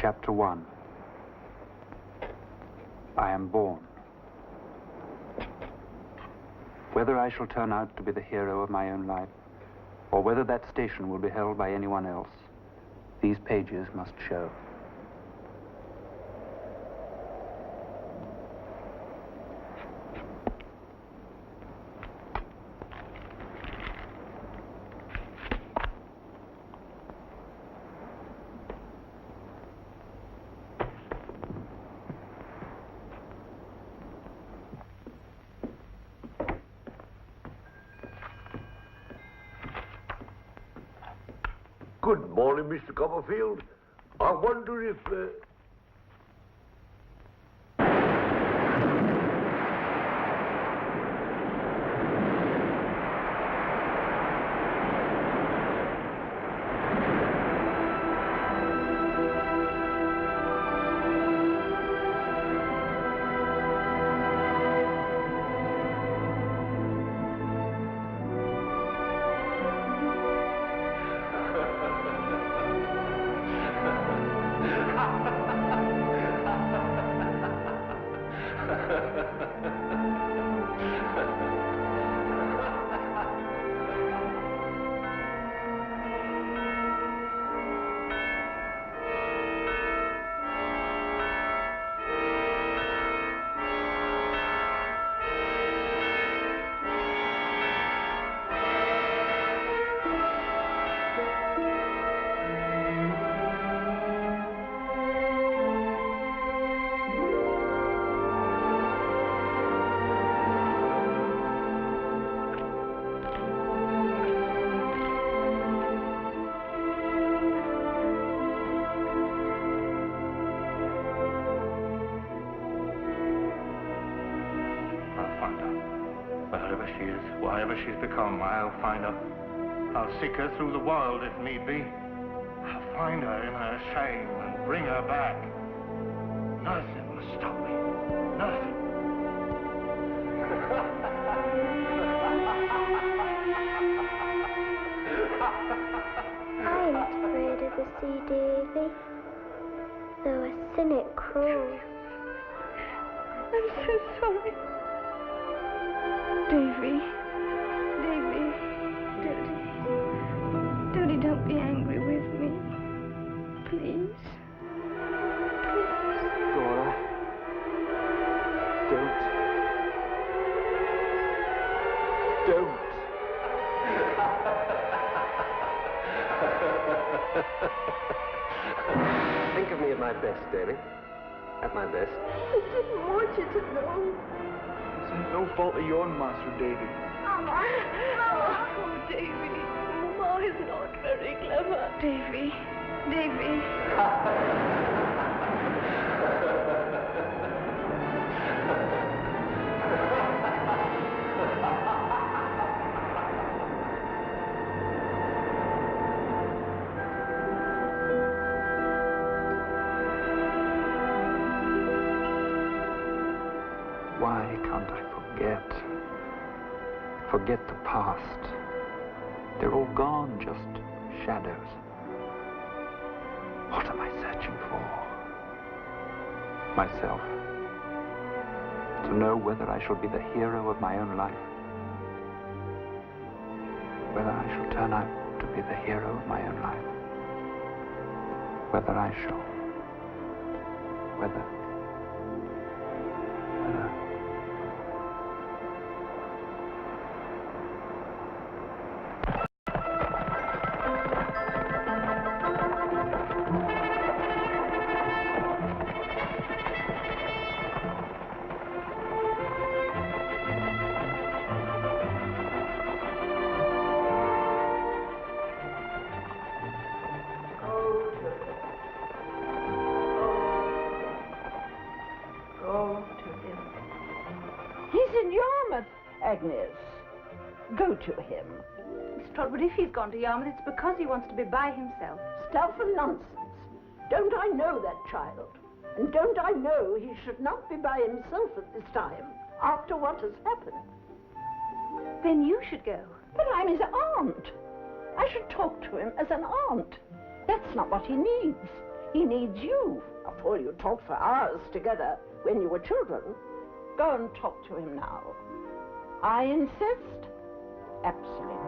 Chapter 1. I am born. Whether I shall turn out to be the hero of my own life, or whether that station will be held by anyone else, these pages must show. Good morning, Mr. Copperfield. I wonder if... Whatever she's become, I'll find her. I'll seek her through the world if need be. I'll find her in her shame and bring her back. Nothing will stop me. Nothing. I ain't afraid of the sea, Davy. Though a cynic cruel. I'm so sorry. Davy. Daddy, don't be angry with me. Please. Dora. Don't. Think of me at my best, Davy. At my best. I didn't want you to know. It's no fault of yours, Master Davy. Mama. Oh, Davy. Mama is not very clever. Davy. Why can't I forget the past? They're all gone, just shadows. What am I searching for? Myself. To know whether I shall be the hero of my own life. Whether I shall turn out to be the hero of my own life. Whether I shall. Whether. Agnes, go to him. Miss Trotwood, if he's gone to Yarmouth, it's because he wants to be by himself. Stuff and nonsense. Don't I know that child? And don't I know he should not be by himself at this time, after what has happened? Then you should go. But I'm his aunt. I should talk to him as an aunt. That's not what he needs. He needs you. After all, you talked for hours together when you were children. Go and talk to him now. I insist. Absolutely.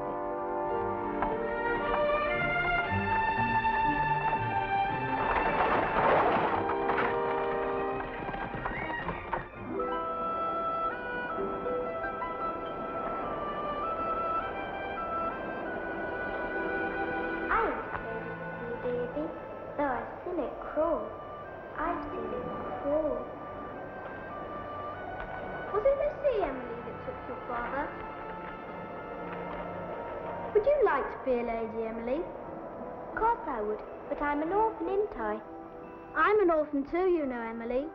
Would you like to be a lady, Emily? Of course I would, but I'm an orphan, ain't I? I'm an orphan too, you know, Emily.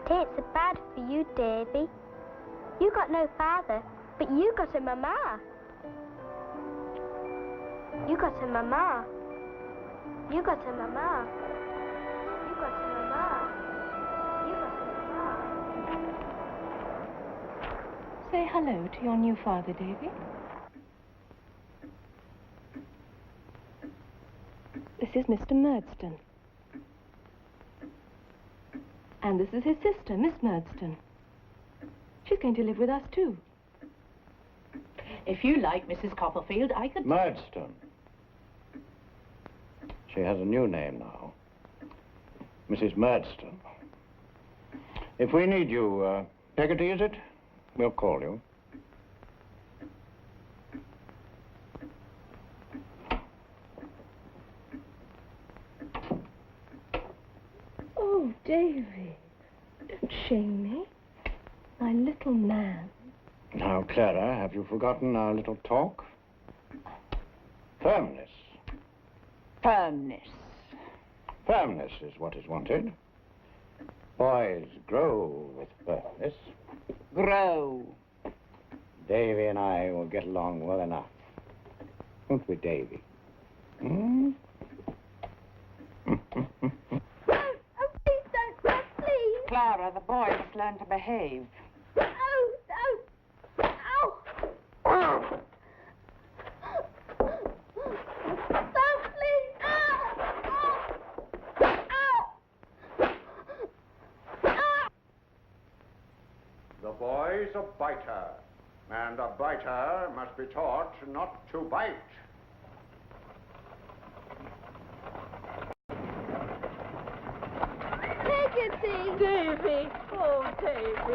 Tain't so bad for you, Davy. You got no father, but you got a mamma. You got a mamma. You got a mamma. You got a mamma. You got a mamma. Say hello to your new father, Davy. This is Mr. Murdstone. And this is his sister, Miss Murdstone. She's going to live with us, too. If you like, Mrs. Copperfield, I could... Murdstone. She has a new name now. Mrs. Murdstone. If we need you, Peggotty, is it? We'll call you. Oh, Davy, don't shame me. My little man. Now, Clara, have you forgotten our little talk? Firmness. Firmness. Firmness is what is wanted. Boys grow with firmness. Grow. Davy and I will get along well enough. Won't we, Davy? Hmm? Clara, the boy must learn to behave. Oh, no. Ow. Stop, please. Ow. The boy's a biter, and a biter must be taught not to bite. Peggotty. Davy. Oh, Davy.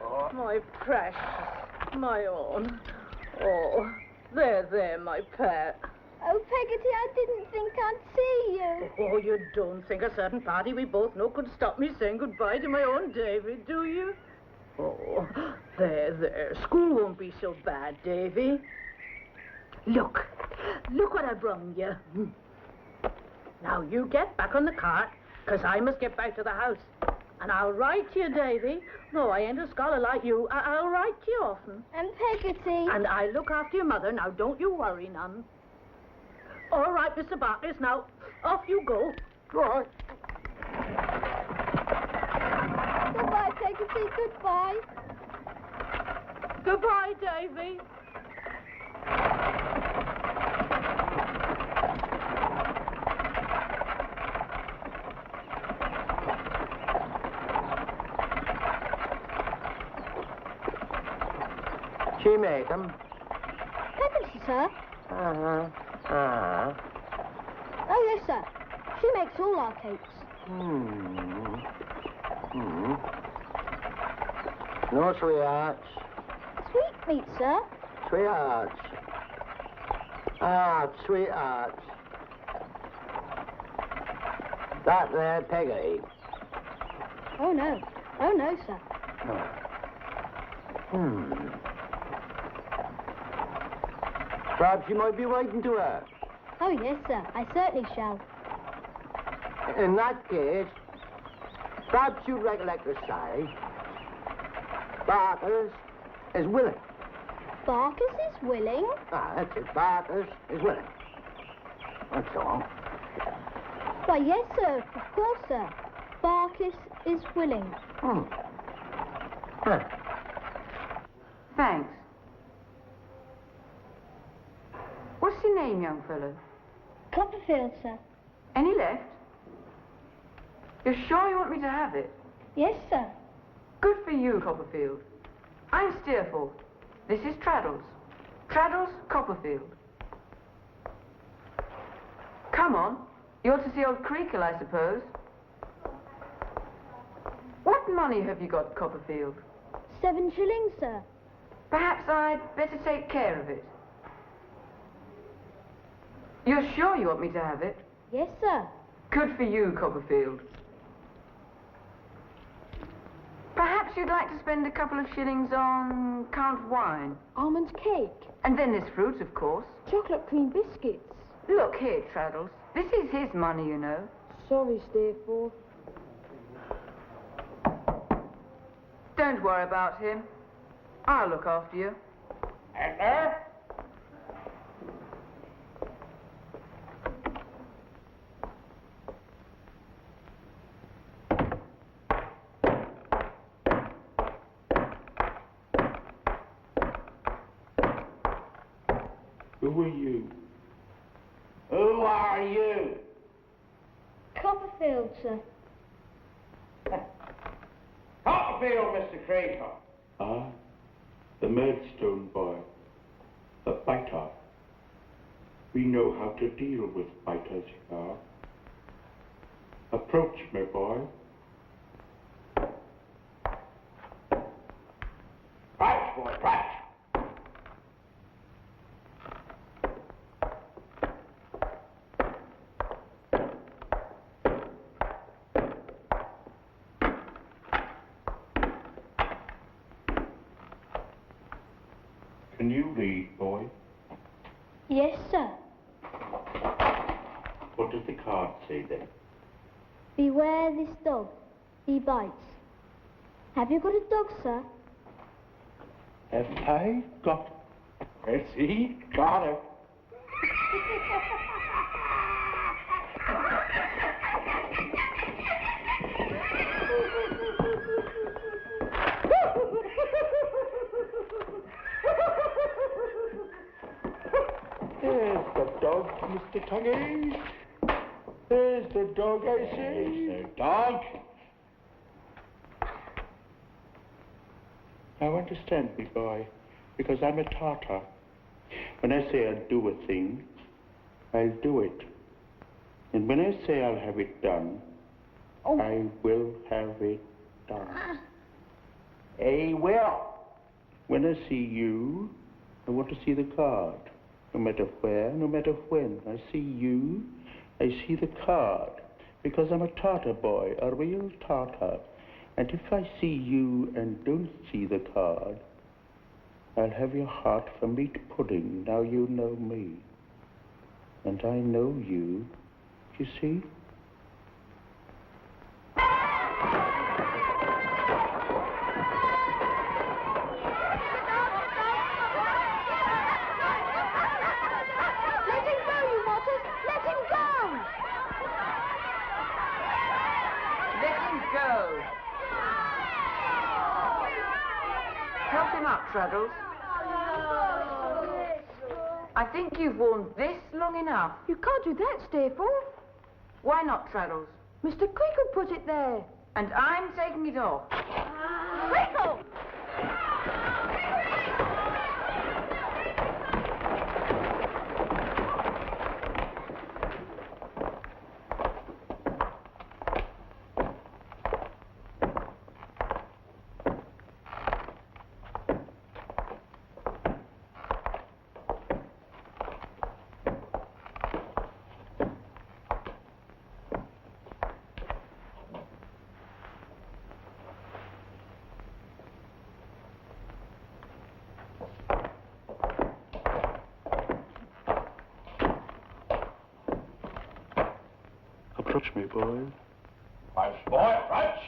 Oh, my precious. My own. Oh, there, my pet. Oh, Peggotty, I didn't think I'd see you. Oh, you don't think a certain party we both know could stop me saying goodbye to my own Davy, do you? Oh, there. School won't be so bad, Davy. Look what I brung you. Now, you get back on the cart, 'cause I must get back to the house. And I'll write to you, Davy. Though I ain't a scholar like you, I'll write to you often. And Peggotty. And I look after your mother. Now, don't you worry none. All right, Mr. Barkis, now, off you go. Right. Goodbye, Peggotty. Goodbye. Goodbye, Davy. She make 'em. Peggotty, sir. Uh-huh. Oh, yes, sir. She makes all our cakes. No, sweethearts. Sweetmeats, sir. Sweethearts. Ah, sweethearts. That there, Peggotty. Oh, no. Oh, no, sir. Perhaps you might be writing to her. Oh, yes, sir. I certainly shall. In that case, perhaps you recollect to say, Barkis is willing. Barkis is willing? Ah, that's it. Barkis is willing. That's all. Why, yes, sir. Of course, sir. Barkis is willing. Huh. Thanks. What's your name, young fellow? Copperfield, sir. Any left? You're sure you want me to have it? Yes, sir. Good for you, Copperfield. I'm Steerforth. This is Traddles. Traddles, Copperfield. Come on. You're to see old Creakle, I suppose. What money have you got, Copperfield? 7 shillings, sir. Perhaps I'd better take care of it. You're sure you want me to have it? Yes, sir. Good for you, Copperfield. Perhaps you'd like to spend a couple of shillings on currant wine. Almond cake. And then there's fruit, of course. Chocolate cream biscuits. Look here, Traddles. This is his money, you know. Sorry, Steerforth. Don't worry about him. I'll look after you. Agnes? Who are you? Who are you? Copperfield, sir. Copperfield, Mr. Creakle. Ah, the Murdstone boy, the biter. We know how to deal with biters here. Approach me, boy. Crouch, boy, crouch. Can you read, boy? Yes, sir. What does the card say then? Beware this dog. He bites. Have you got a dog, sir? Have I got... Has he got it? There's the dog, Mr. Tungay. There's the dog, I say. There's the dog. Now understand me, boy, because I'm a Tartar. When I say I'll do a thing, I'll do it. And when I say I'll have it done, I will have it done. I will. When I see you, I want to see the card. No matter where, no matter when. I see you, I see the card. Because I'm a Tartar boy, a real Tartar. And if I see you and don't see the card, I'll have your heart for meat pudding. Now you know me. And I know you. You see? Traddles. I think you've worn this long enough. You can't do that, Steerforth. Why not, Traddles? Mr. Creakle put it there. And I'm taking it off. Creakle! Approach me, boy. Crouch, boy, crouch.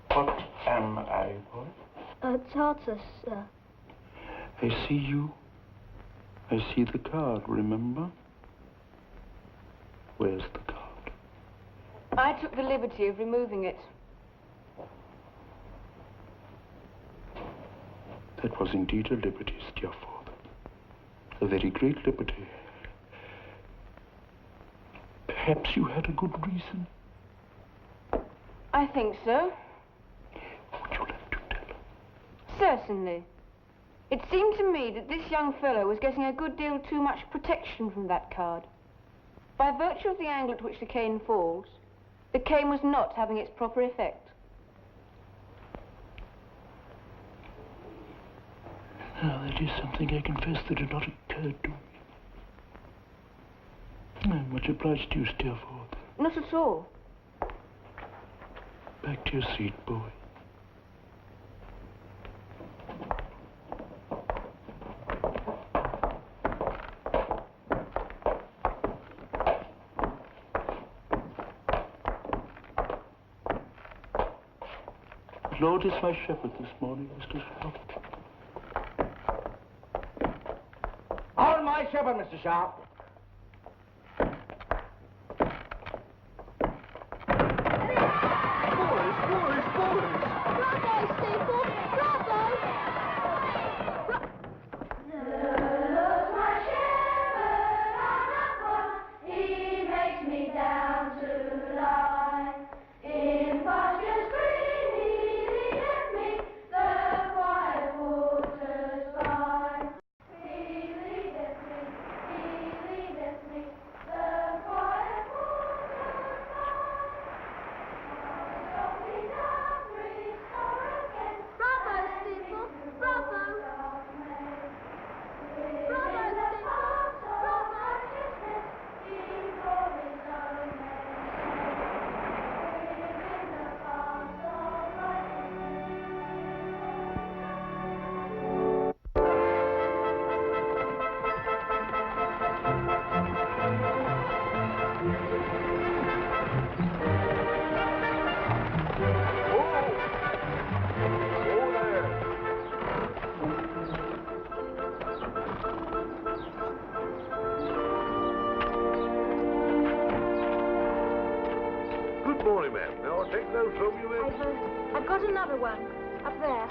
What am I, boy? A Tartar, sir. I see you. I see the card, remember? Where's the card? I took the liberty of removing it. That was indeed a liberty, Steerforth. A very great liberty. Perhaps you had a good reason. I think so. Would you like to tell? Certainly. It seemed to me that this young fellow was getting a good deal too much protection from that card. By virtue of the angle at which the cane falls, the cane was not having its proper effect. Now, that is something I confess that had not occurred to me. I'm much obliged to you, Steerforth. Not at all. Back to your seat, boy. Lord is my shepherd this morning, Mr. Sharp. On my shepherd, Mr. Sharp. I've got another one, up there.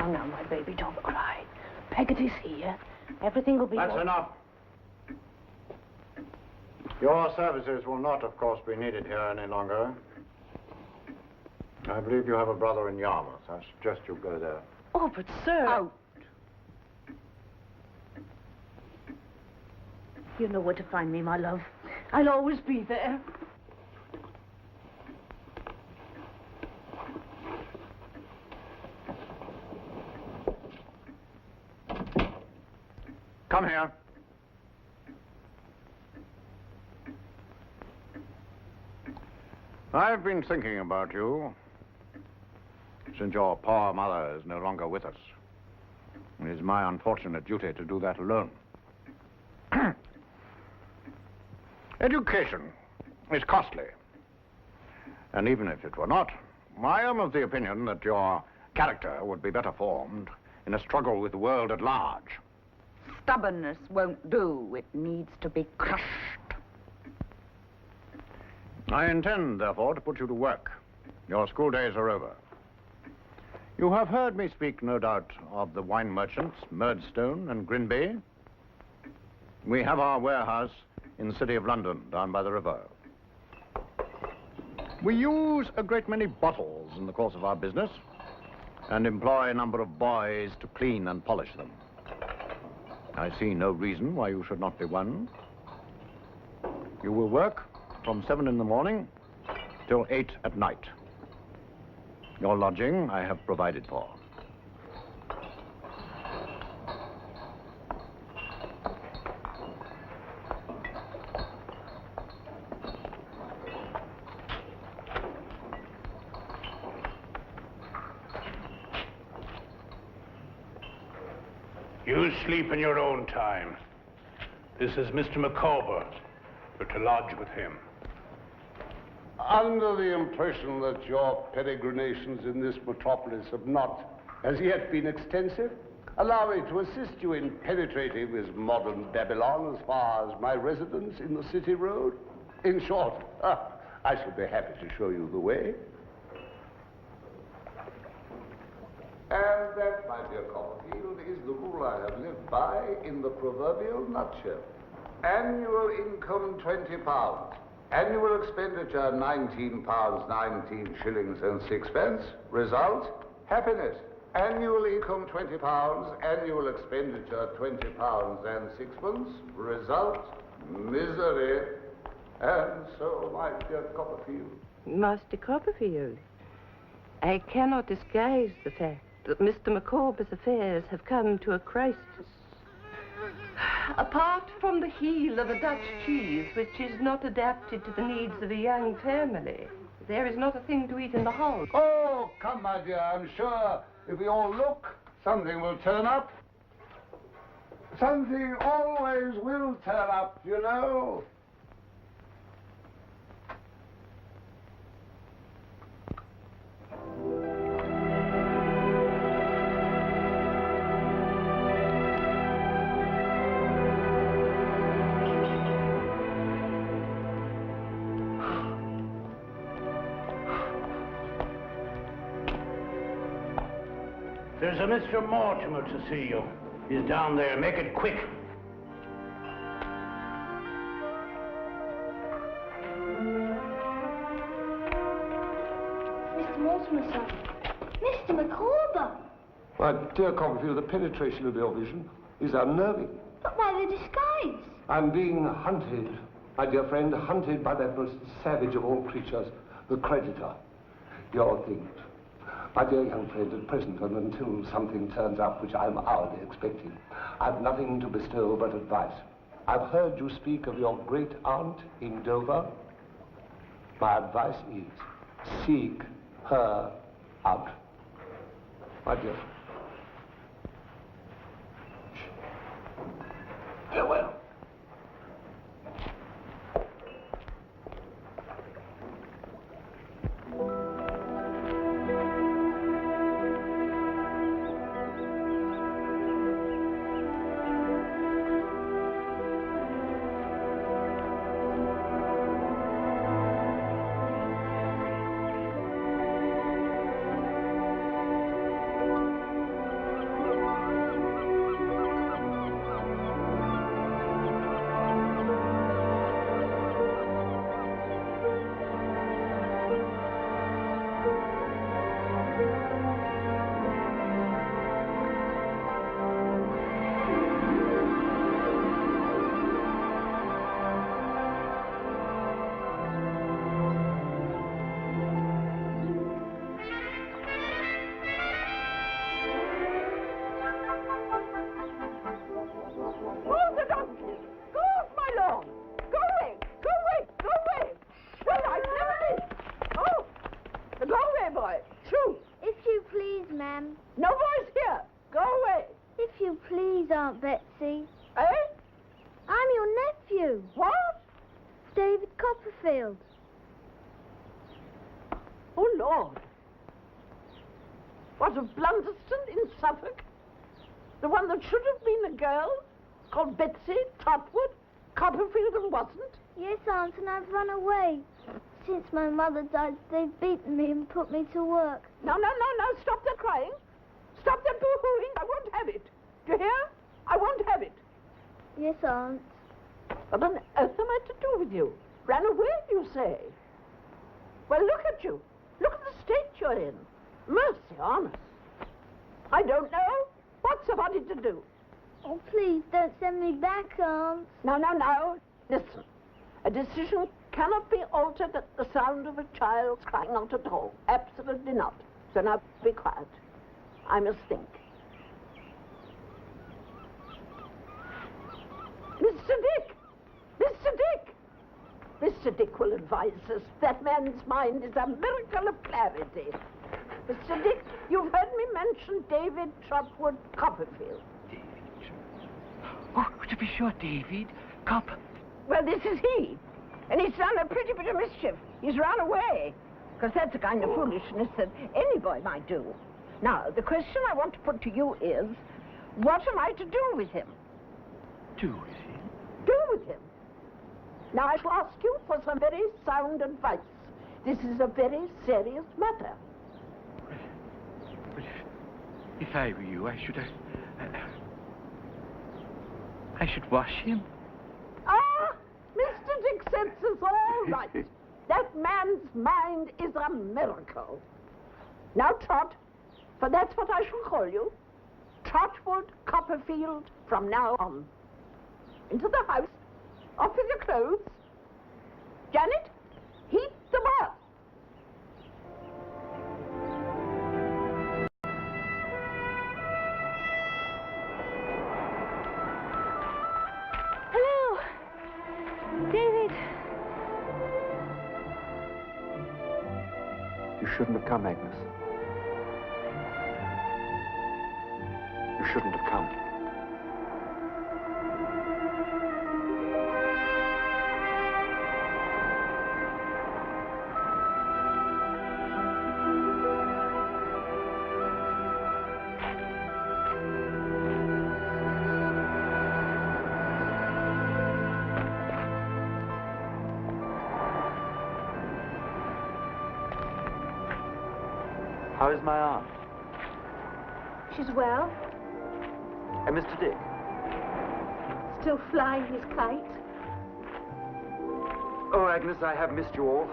Now, my baby, don't cry. Peggotty's here. Everything will be... That's enough. Your services will not, of course, be needed here any longer. I believe you have a brother in Yarmouth. I suggest you go there. Oh, but, sir... Out. You know where to find me, my love. I'll always be there. Come here. I've been thinking about you since your poor mother is no longer with us. It is my unfortunate duty to do that alone. Education is costly. And even if it were not, I am of the opinion that your character would be better formed in a struggle with the world at large. Stubbornness won't do. It needs to be crushed. I intend, therefore, to put you to work. Your school days are over. You have heard me speak, no doubt, of the wine merchants, Murdstone and Grinby. We have our warehouse in the city of London, down by the river. We use a great many bottles in the course of our business and employ a number of boys to clean and polish them. I see no reason why you should not be one. You will work from 7 in the morning till 8 at night. Your lodging I have provided for. You sleep in your own time. This is Mr. Micawber. We're to lodge with him. Under the impression that your peregrinations in this metropolis have not as yet been extensive, allow me to assist you in penetrating this modern Babylon as far as my residence in the City Road. In short, I shall be happy to show you the way. And that, my dear Copperfield, is the rule I have lived by in the proverbial nutshell. Annual income £20. Annual expenditure £19, 19 shillings and 6 pence. Result, happiness. Annual income £20, annual expenditure £20 and 6 pence. Result, misery. And so, my dear Copperfield. Master Copperfield, I cannot disguise the fact that Mr. Micawber's affairs have come to a crisis. Apart from the heel of a Dutch cheese, which is not adapted to the needs of a young family, there is not a thing to eat in the hall. Oh, come, my dear, I'm sure if we all look, something will turn up. Something always will turn up, you know. There's a Mr. Mortimer to see you. He's down there. Make it quick. Mr. Mortimer, sir. Mr. Micawber. My dear Copperfield, the penetration of your vision is unnerving. But why the disguise? I'm being hunted, my dear friend, hunted by that most savage of all creatures, the creditor, your guilt. My dear young friend, at present, and until something turns up which I'm hourly expecting, I've nothing to bestow but advice. I've heard you speak of your great aunt in Dover. My advice is, seek her out. My dear friend. Farewell. Betsy. Eh? I'm your nephew. What? David Copperfield. Oh, Lord. What, of Blunderston in Suffolk? The one that should have been a girl, called Betsy, Trotwood, Copperfield and wasn't? Yes, Aunt, and I've run away. Since my mother died, they've beaten me and put me to work. No, stop that crying. Stop that boo-hooing. I won't have it. Do you hear? I won't have it. Yes, Aunt. What on earth am I to do with you? Ran away, you say? Well, look at you. Look at the state you're in. Mercy on us. I don't know. What's somebody to do? Oh, please, don't send me back, Aunt. No. Listen. A decision cannot be altered at the sound of a child's crying out at all. Absolutely not. So now be quiet. I must think. Mr. Dick! Mr. Dick will advise us. That man's mind is a miracle of clarity. Mr. Dick, you've heard me mention David Trotwood Copperfield. Oh, to be sure, David. Cop. Well, this is he. And he's done a pretty bit of mischief. He's run away. Because that's the kind of foolishness that any boy might do. Now, the question I want to put to you is, what am I to do with him? Do with him? Do with him? Now, I shall ask you for some very sound advice. This is a very serious matter. But if I were you, I should wash him. Ah, Mr. Dickens is all right. That man's mind is a miracle. Now, Trot, for that's what I shall call you, Trotwood Copperfield from now on. Into the house, off with your clothes. Janet, heat the bath. Hello, David. You shouldn't have come, Agnes. You shouldn't have come. How is my aunt? She's well. And Mr. Dick? Still flying his kite. Oh, Agnes, I have missed you all.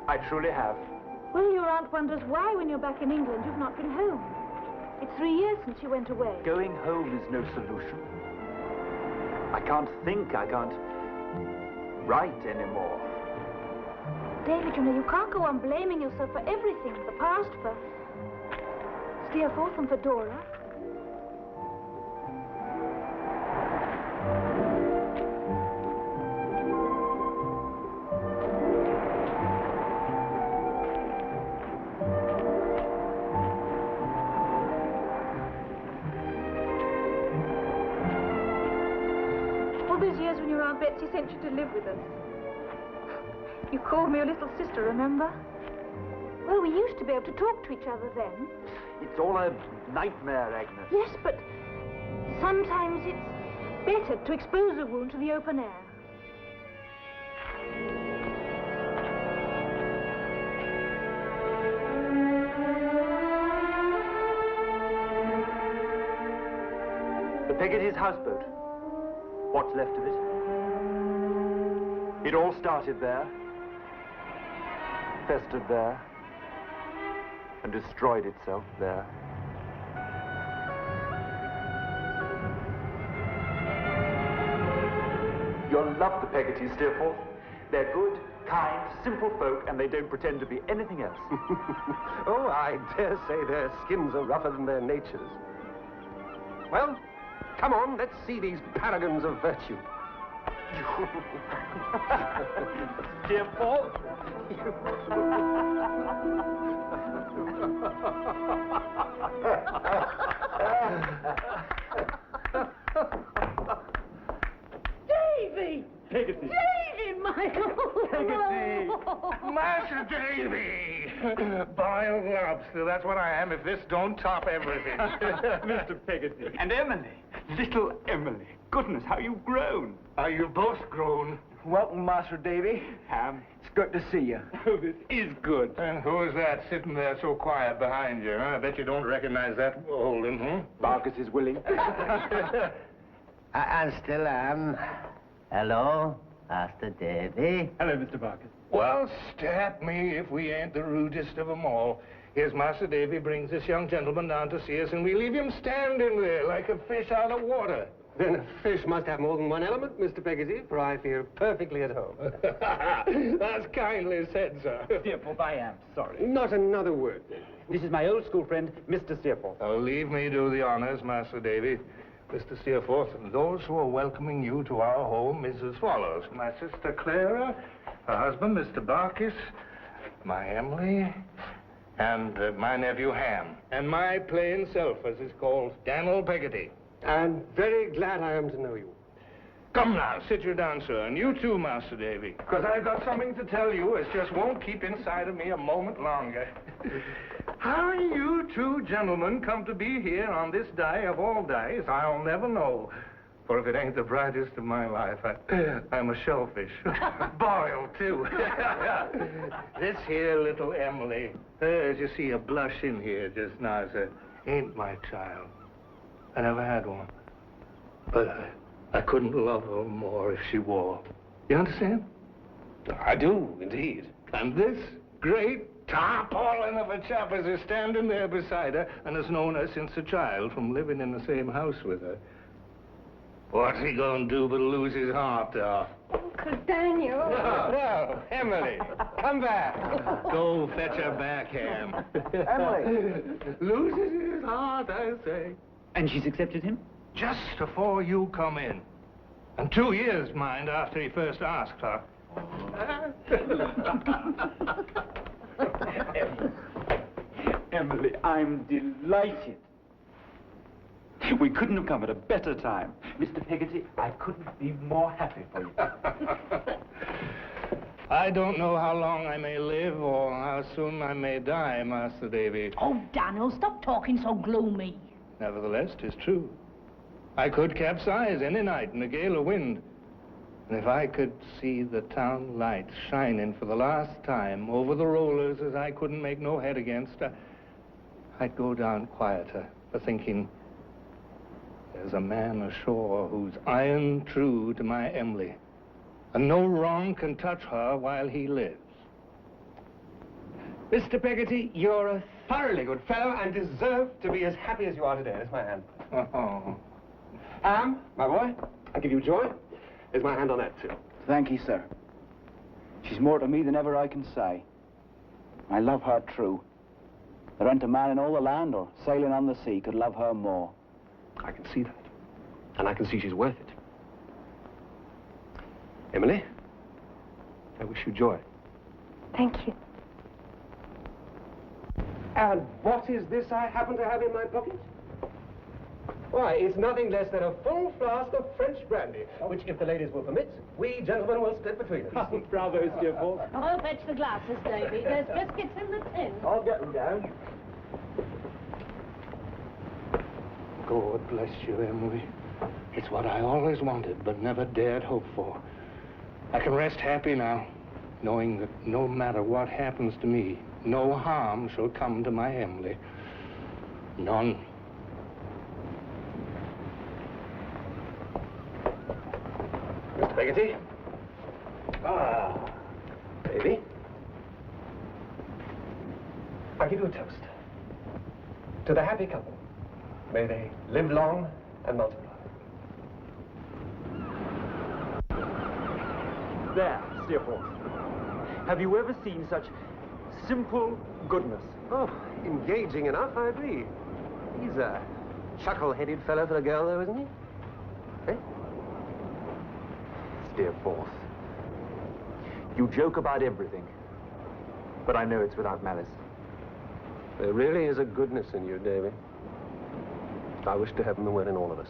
I truly have. Well, your aunt wonders why, when you're back in England, you've not been home. It's 3 years since you went away. Going home is no solution. I can't think, I can't write anymore. David, you know, you can't go on blaming yourself for everything. The past, for Steerforth and for Dora. All those years when your Aunt Betsy sent you to live with us. You called me your little sister, remember? Well, we used to be able to talk to each other then. It's all a nightmare, Agnes. Yes, but sometimes it's better to expose a wound to the open air. The Peggotty's houseboat. What's left of it? It all started there, festered there, and destroyed itself there. You'll love the Peggottys, Steerforth. They're good, kind, simple folk, and they don't pretend to be anything else. Oh, I dare say their skins are rougher than their natures. Well, come on, let's see these paragons of virtue. Steerforth? Davy! Peggotty. David, my old Peggotty. Master Davy! Boiled lobster, that's what I am if this don't top everything. Mr. Peggotty. And Emily. Little Emily. Goodness, how you've grown. Are you both grown? Welcome, Master Davy. Ham. It's good to see you. Oh, this is good. And who is that sitting there so quiet behind you? Huh? I bet you don't recognize that Holden, Barkis is willing. I still am. Hello, Master Davy. Hello, Mr. Barkis. Well, stat me if we ain't the rudest of them all. Here's Master Davy brings this young gentleman down to see us, and we leave him standing there like a fish out of water. Then a fish must have more than one element, Mr. Peggotty, for I feel perfectly at home. That's kindly said, sir. Steerforth, I am sorry. Not another word. This is my old school friend, Mr. Steerforth. Oh, leave me do the honors, Master Davy. Mr. Steerforth, those who are welcoming you to our home is as follows. My sister Clara, her husband, Mr. Barkis, my Emily, and my nephew Ham. And my plain self, as is called, Daniel Peggotty. And very glad I am to know you. Come now, sit you down, sir. And you too, Master Davy. Because I've got something to tell you. It just won't keep inside of me a moment longer. How you two gentlemen come to be here on this day of all days, I'll never know. For if it ain't the brightest of my life, I'm a shellfish. Boiled, too. This here little Emily, as you see a blush in here just now, sir, ain't my child. I never had one. But I couldn't love her more if she were. You understand? I do, indeed. And this great tarpaulin of a chap is standing there beside her and has known her since a child from living in the same house with her. What's he gonna do but lose his heart to her? Uncle Daniel. No, Emily, come back. Go fetch her back, Ham. Emily. Loses his heart, I say. And she's accepted him? Just before you come in. And 2 years, mind, after he first asked her. Emily, I'm delighted. We couldn't have come at a better time. Mr. Peggotty, I couldn't be more happy for you. I don't know how long I may live or how soon I may die, Master Davy. Oh, Daniel, stop talking so gloomy. Nevertheless, 'tis true. I could capsize any night in a gale of wind. And if I could see the town lights shining for the last time over the rollers as I couldn't make no head against, I'd go down quieter for thinking there's a man ashore who's iron true to my Emily, and no wrong can touch her while he lives. Mr. Peggotty, you're a thoroughly good fellow and deserve to be as happy as you are today. That's my hand. Oh. Ham, my boy, I give you joy. There's my hand on that, too. Thank you, sir. She's more to me than ever I can say. I love her true. There ain't a man in all the land or sailing on the sea could love her more. I can see that. And I can see she's worth it. Emily, I wish you joy. Thank you. And what is this I happen to have in my pocket? Why, it's nothing less than a full flask of French brandy, which, if the ladies will permit, we gentlemen will split between us. Bravo, Steerforth. I'll fetch the glasses, Davy. There's biscuits in the tin. I'll get them down. God bless you, Emily. It's what I always wanted, but never dared hope for. I can rest happy now, knowing that no matter what happens to me, no harm shall come to my Emily. None. Mr. Peggotty? Ah, baby. I give you a toast. To the happy couple. May they live long and multiply. There, Steerforth. Have you ever seen such simple goodness? Oh, engaging enough, I agree. He's a chuckle-headed fellow for a girl, though, isn't he? Eh? Steerforth. You joke about everything, but I know it's without malice. There really is a goodness in you, Davy. I wish to heaven there were in all of us.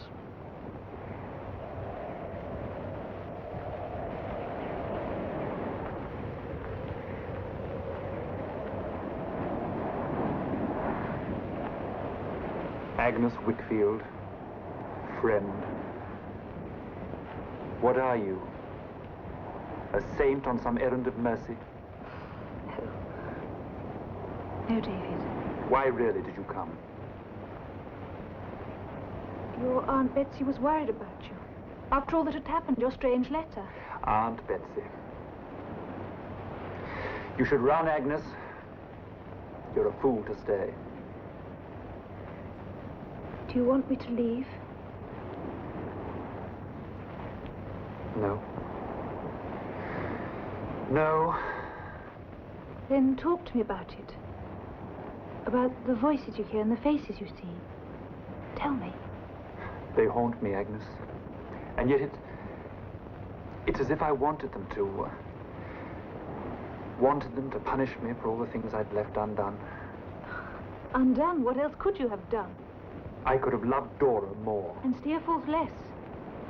Agnes Wickfield, friend. What are you? A saint on some errand of mercy? No, David. Why really did you come? Your Aunt Betsy was worried about you. After all that had happened, your strange letter. Aunt Betsy. You should run, Agnes. You're a fool to stay. Do you want me to leave? No. No. Then talk to me about it. About the voices you hear and the faces you see. Tell me. They haunt me, Agnes. And yet it's as if I wanted them to. Wanted them to punish me for all the things I'd left undone. Undone? What else could you have done? I could have loved Dora more. And Steerforth less.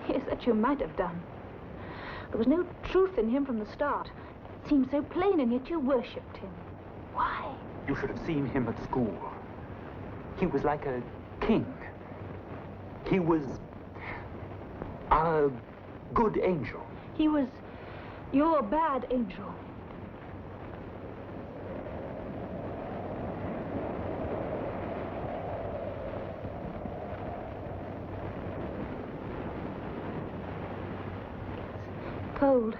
Yes, that you might have done. There was no truth in him from the start. It seemed so plain, and yet you worshipped him. Why? You should have seen him at school. He was like a king. He was a good angel. He was your bad angel. It's cold.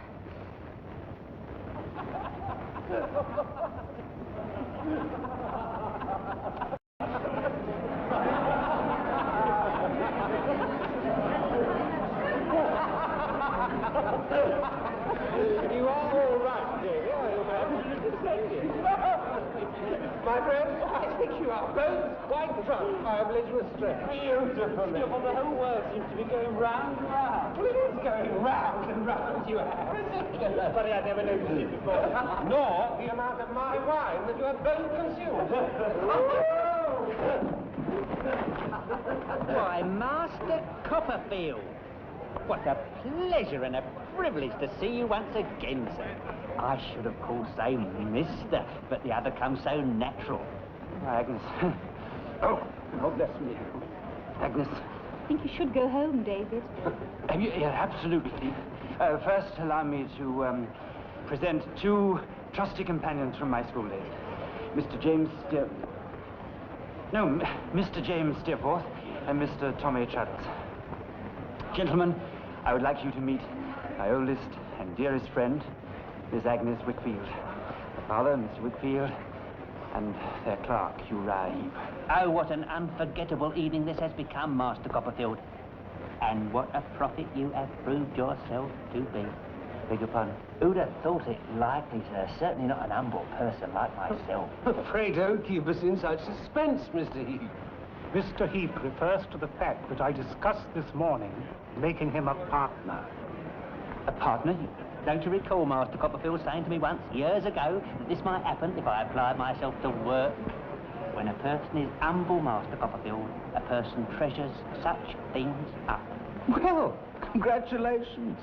You are all right, dear. You're absolutely splendid. My friend, I think you are both quite drunk. I am led to astray. Beautiful. The whole world seems to be going round and round. Well, it is going round and round, you have. Ridiculous. But I never noticed it before. Nor the amount of my wine that you have both consumed. Why, Master Copperfield. What a pleasure and a privilege to see you once again, sir. I should have called say Mister, but the other comes so natural. Agnes. Oh, bless me. Agnes. I think you should go home, David. Yeah, absolutely. First, allow me to present two trusty companions from my school days. Mr. James Steerforth and Mr. Tommy Traddles. Gentlemen, I would like you to meet my oldest and dearest friend, Miss Agnes Wickfield. Her father, Mr. Wickfield, and their clerk, Uriah Heep. Oh, what an unforgettable evening this has become, Master Copperfield. And what a prophet you have proved yourself to be. Beg your pardon. Who'd have thought it likely, sir? Certainly not an humble person like myself. Pray don't keep us in such suspense, Mr. Heep. Mr. Heep refers to the fact that I discussed this morning making him a partner. A partner? Don't you recall Master Copperfield saying to me once, years ago, that this might happen if I applied myself to work? When a person is humble, Master Copperfield, a person treasures such things up. Well, congratulations.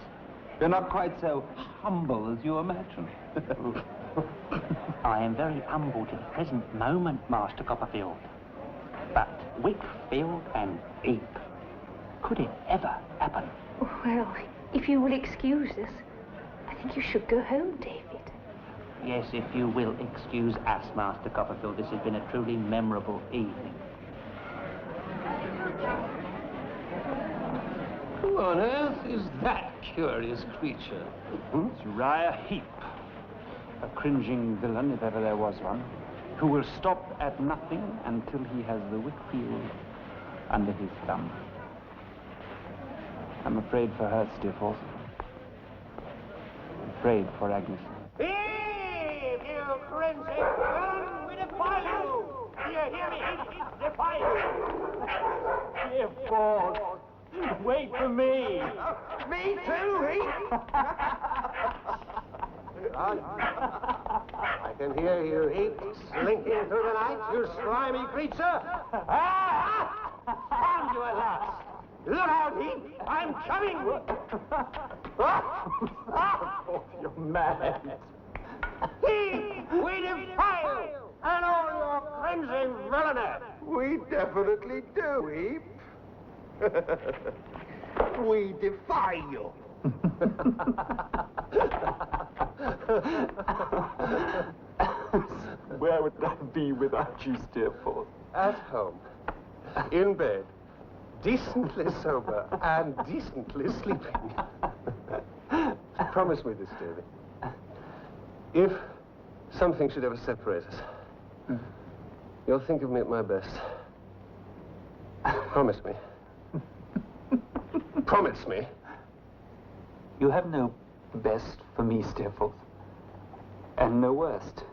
You're not quite so humble as you imagine. I am very humble to the present moment, Master Copperfield. But Wickfield and Heep, could it ever happen? Well, if you will excuse us, I think you should go home, David. Yes, if you will excuse us, Master Copperfield, this has been a truly memorable evening. Who on earth is that curious creature? It's Uriah Heep, a cringing villain, if ever there was one, who will stop at nothing until he has the Wickfield under his thumb. I'm afraid for her, Steerforth. Afraid for Agnes. Heep, you cringing villain, we defy you! Do you hear me? Defy you! Steerforth, wait for me. Me too, Heep! I can hear you, Heep, slinking through the night, you slimy creature. Found you at last. Look out, Heep, I'm coming. You're mad. Heep, we defy you and all your cringing villainy. We definitely do, Heep. We defy you. Where would that be without you, Steerforth? At home, in bed, decently sober and decently sleeping. Promise me this, Davy. If something should ever separate us, you'll think of me at my best. Promise me. Promise me. You have no best for me, Steerforth, and no worst.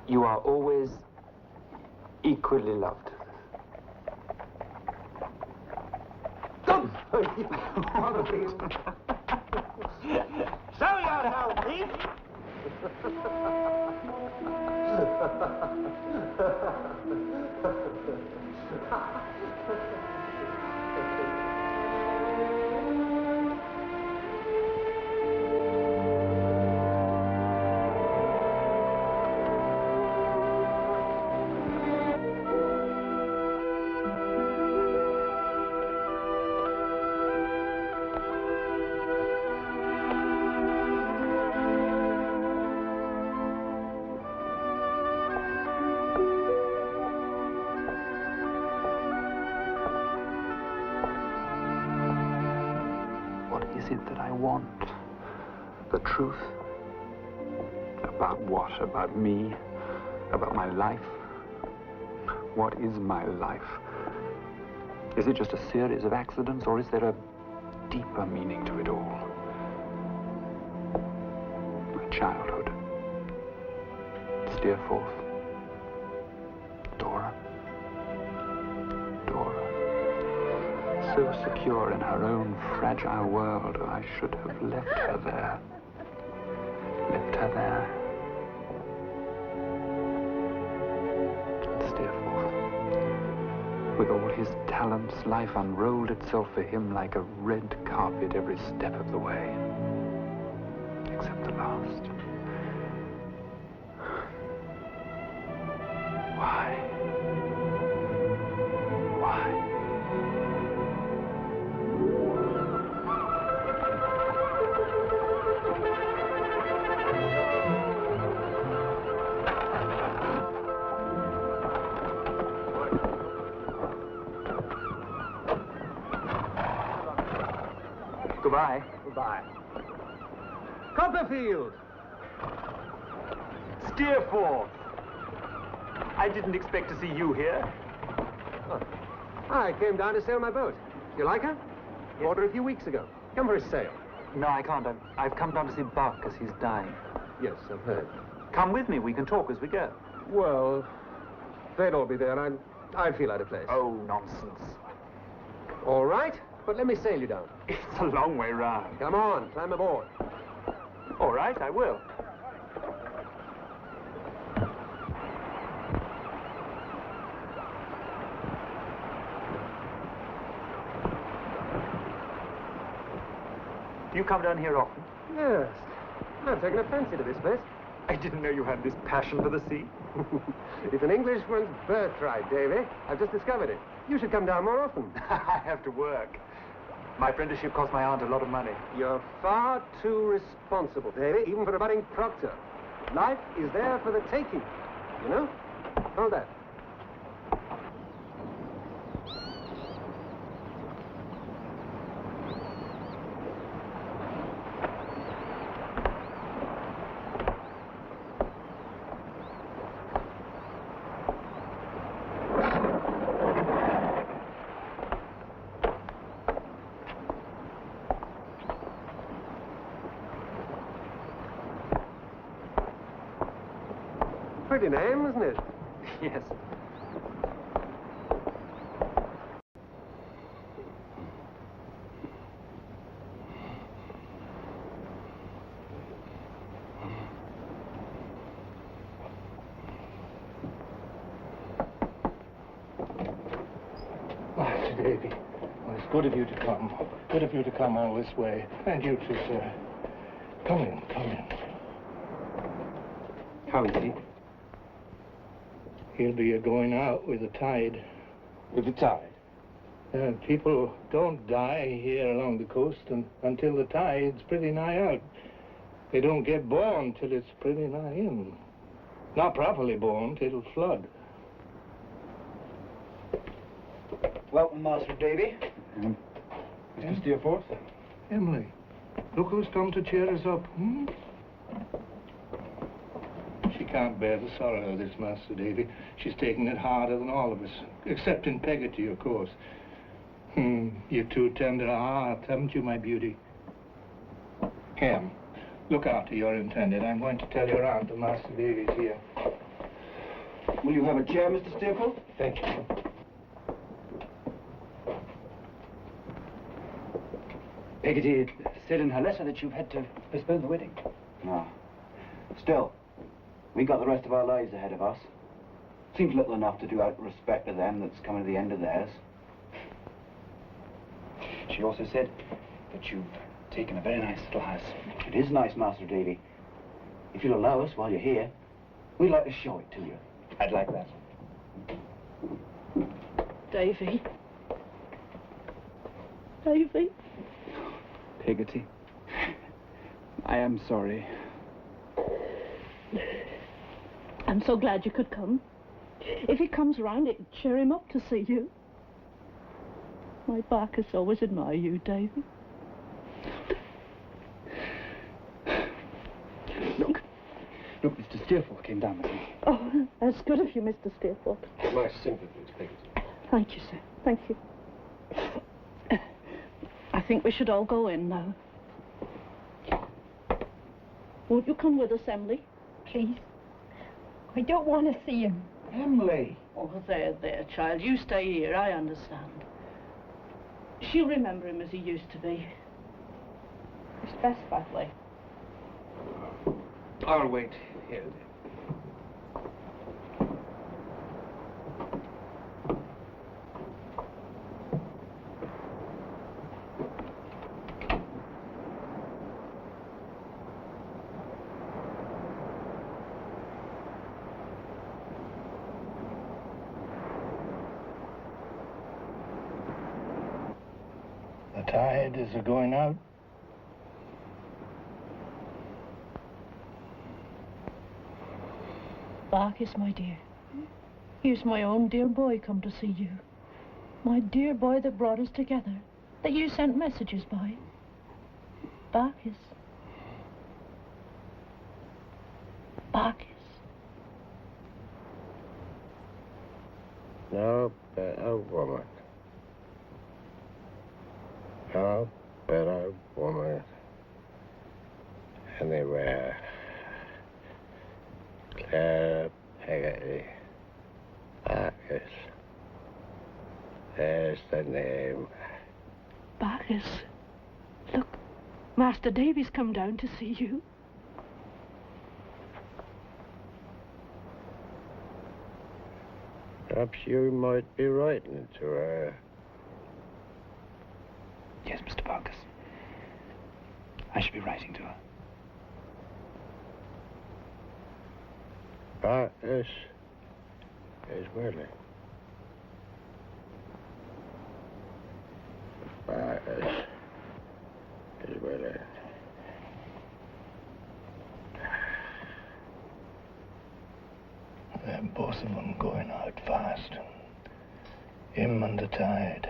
You are always equally loved. Show yourself, Heep! Want the truth. About what? About me? About my life? What is my life? Is it just a series of accidents, or is there a deeper meaning to it all? My childhood. Steerforth. Dora. So secure in her own fragile world, I should have left her there. Left her there. And Steerforth, with all his talents, life unrolled itself for him like a red carpet every step of the way. Except the last. Why? Goodbye. Goodbye. Copperfield! Steerforth! I didn't expect to see you here. Oh. I came down to sail my boat. You like her? Bought her a few weeks ago. Come for a sail. No, I can't. I've come down to see Barkis. He's dying. Yes, I've heard. Come with me. We can talk as we go. Well, they'd all be there, and I'd feel out of place. Oh, nonsense. All right, but let me sail you down. It's a long way round. Come on, climb aboard. All right, I will. You come down here often? Yes. I've taken a fancy to this place. I didn't know you had this passion for the sea. It's an Englishman's birthright, Davy. I've just discovered it. You should come down more often. I have to work. My apprenticeship cost my aunt a lot of money. You're far too responsible, Davy, even for a budding proctor. Life is there for the taking, you know? Hold that. Pretty name, isn't it? Yes. Master Davy, well, it's good of you to come. Good of you to come all this way. And you too, sir. Come in, come in. How is he? He'll be going out with the tide. With the tide? People don't die here along the coast until the tide's pretty nigh out. They don't get born till it's pretty nigh in. Not properly born till it'll flood. Welcome, Master Davy. Mr. Steerforth. Emily, look who's come to cheer us up. She can't bear the sorrow of this, Master Davy. She's taken it harder than all of us, excepting Peggotty, of course. You're too tender a heart, haven't you, my beauty? Ham, look after your intended. I'm going to tell your aunt that Master Davy's here. Will you have a chair, Mr. Steerforth? Thank you. Peggotty said in her letter that you've had to postpone the wedding. No. Still, we got the rest of our lives ahead of us. Seems little enough to do out of respect to them that's coming to the end of theirs. She also said that you've taken a very nice little house. It is nice, Master Davy. If you'll allow us while you're here, we'd like to show it to you. I'd like that. Davy. Davy. Peggotty, I am sorry. I'm so glad you could come. If he comes round, it'd cheer him up to see you. My Barkis always admire you, Davy. Look, Mr. Steerforth came down with me. Oh, that's good of you, Mr. Steerforth. My sympathies, Peggotty. Thank you, sir. Thank you. I think we should all go in now. Won't you come with us, Emily? Please. I don't want to see him. Emily! Oh, there, child. You stay here. I understand. She'll remember him as he used to be. It's best that way. I'll wait here. The tide is a-going out. Barkis, my dear. Here's my own dear boy come to see you. My dear boy that brought us together, that you sent messages by. Barkis. Barkis. No better woman. No better woman anywhere. Claire Peggotty. Barkis. There's the name. Barkis. Look, Master Davy's come down to see you. Perhaps you might be writing to her. Yes, Mr. Barkis. I should be writing to her. Barkis is willing. Barkis is willing. They're both of them going out fast. Him and the tide.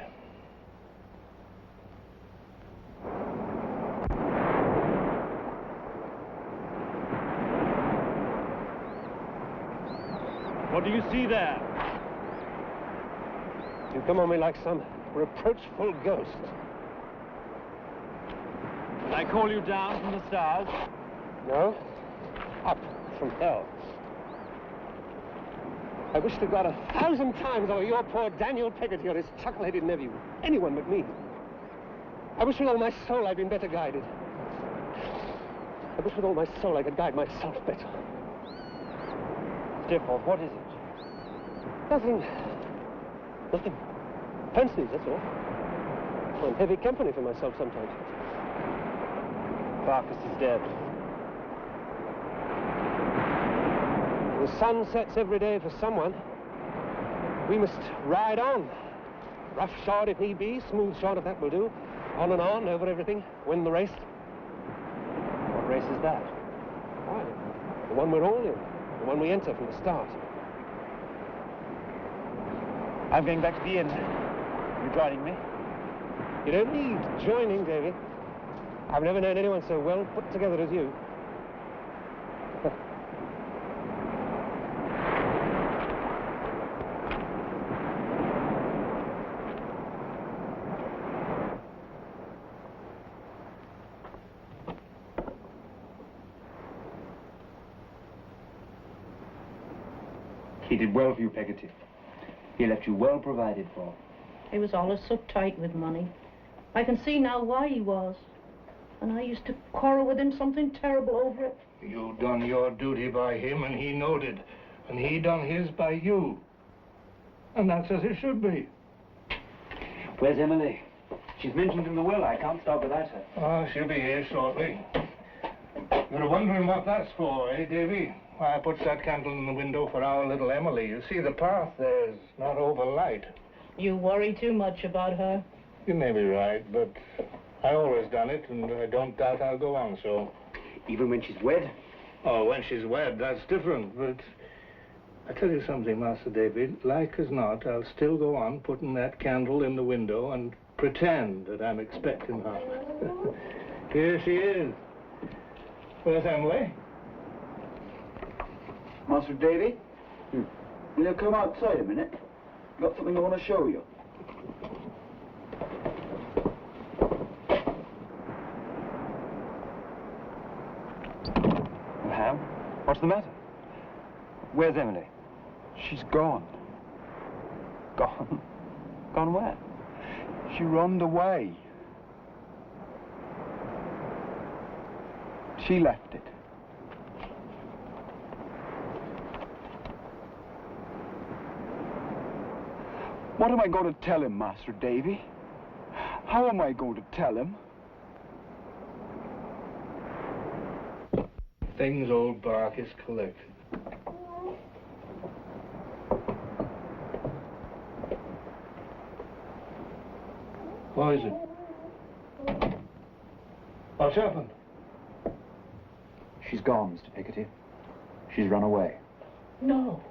What do you see there? You come on me like some reproachful ghost. Did I call you down from the stars? No. Up from hell. I wish to God 1,000 times I were your poor Daniel Peggotty or his chuckle-headed nephew. Anyone but me. I wish with all my soul I'd been better guided. I wish with all my soul I could guide myself better. Steerforth, what is it? Nothing. Nothing. Fancies, that's all. I'm heavy company for myself sometimes. Barkis is dead. The sun sets every day for someone. We must ride on. Rough shod if need be, smooth shod if that will do. On and on, over everything, win the race. What race is that? Why, the one we're all in. The one we enter from the start. I'm going back to the inn. You joining me? You don't need joining, Davy. I've never known anyone so well put together as you. He did well for you, Peggotty. He left you well provided for. He was always so tight with money. I can see now why he was. And I used to quarrel with him something terrible over it. You done your duty by him and he knowed it. And he done his by you. And that's as it should be. Where's Emily? She's mentioned in the will. I can't start without her. Oh, she'll be here shortly. You're wondering what that's for, eh, Davy? Why, I puts that candle in the window for our little Emily. You see, the path there's not overlight. You worry too much about her. You may be right, but I always done it, and I don't doubt I'll go on so. Even when she's wed? Oh, when she's wed, that's different, but I tell you something, Master David, like as not, I'll still go on putting that candle in the window and pretend that I'm expecting her. Here she is. Where's Emily? Master Davy? Will you come outside a minute? Got something I want to show you. Well, Ham, what's the matter? Where's Emily? She's gone. Gone? Gone where? She runned away. She left it. What am I going to tell him, Master Davy? How am I going to tell him? Things old Barkis collected. What is it? What's happened? She's gone, Mr. Peggotty. She's run away. No.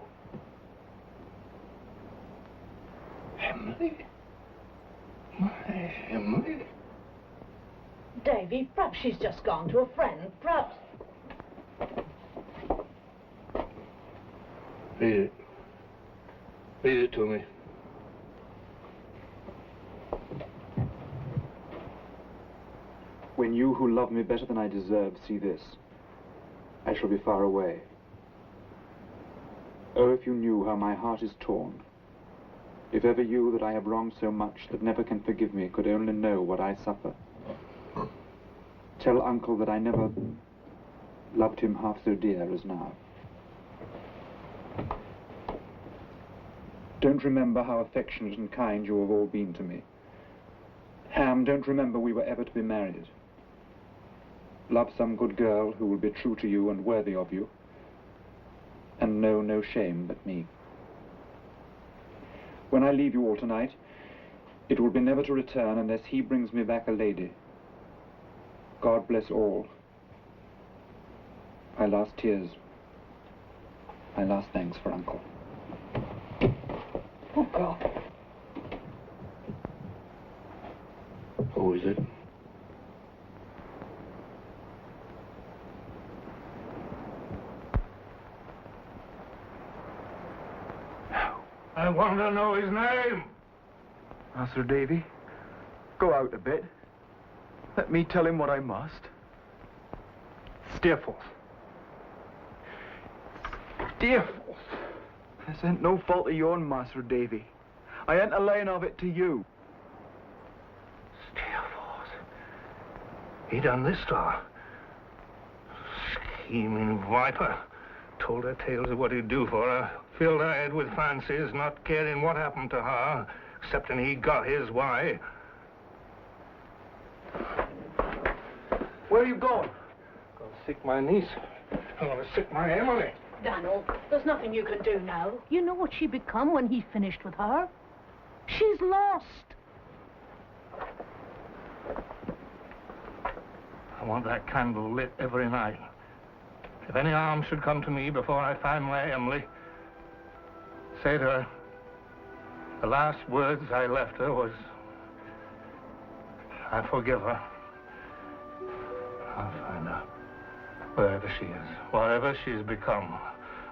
Emily? My Emily? Davy, perhaps she's just gone to a friend. Perhaps. Read it. Read it to me. When you who love me better than I deserve see this, I shall be far away. Oh, if you knew how my heart is torn. If ever you that I have wronged so much that never can forgive me could only know what I suffer. Tell Uncle that I never loved him half so dear as now. Don't remember how affectionate and kind you have all been to me. Ham, don't remember we were ever to be married. Love some good girl who will be true to you and worthy of you, and know no shame but me. When I leave you all tonight, it will be never to return unless he brings me back a lady. God bless all. My last tears, my last thanks for Uncle. Oh, God. Who is it? I want to know his name. Master Davy, go out a bit. Let me tell him what I must. Steerforth. Steerforth. This ain't no fault of yourn, Master Davy. I ain't a laying of it to you. Steerforth. He done this to her. Scheming viper. Told her tales of what he'd do for her. Filled her head with fancies, not caring what happened to her, excepting he got his way. Where are you going? Gonna sick my niece. I'm gonna sick my Emily. Daniel, there's nothing you can do now. You know what she'd become when he finished with her. She's lost. I want that candle lit every night. If any harm should come to me before I find my Emily, say to her, the last words I left her was, I forgive her. I'll find her, wherever she is, whatever she's become.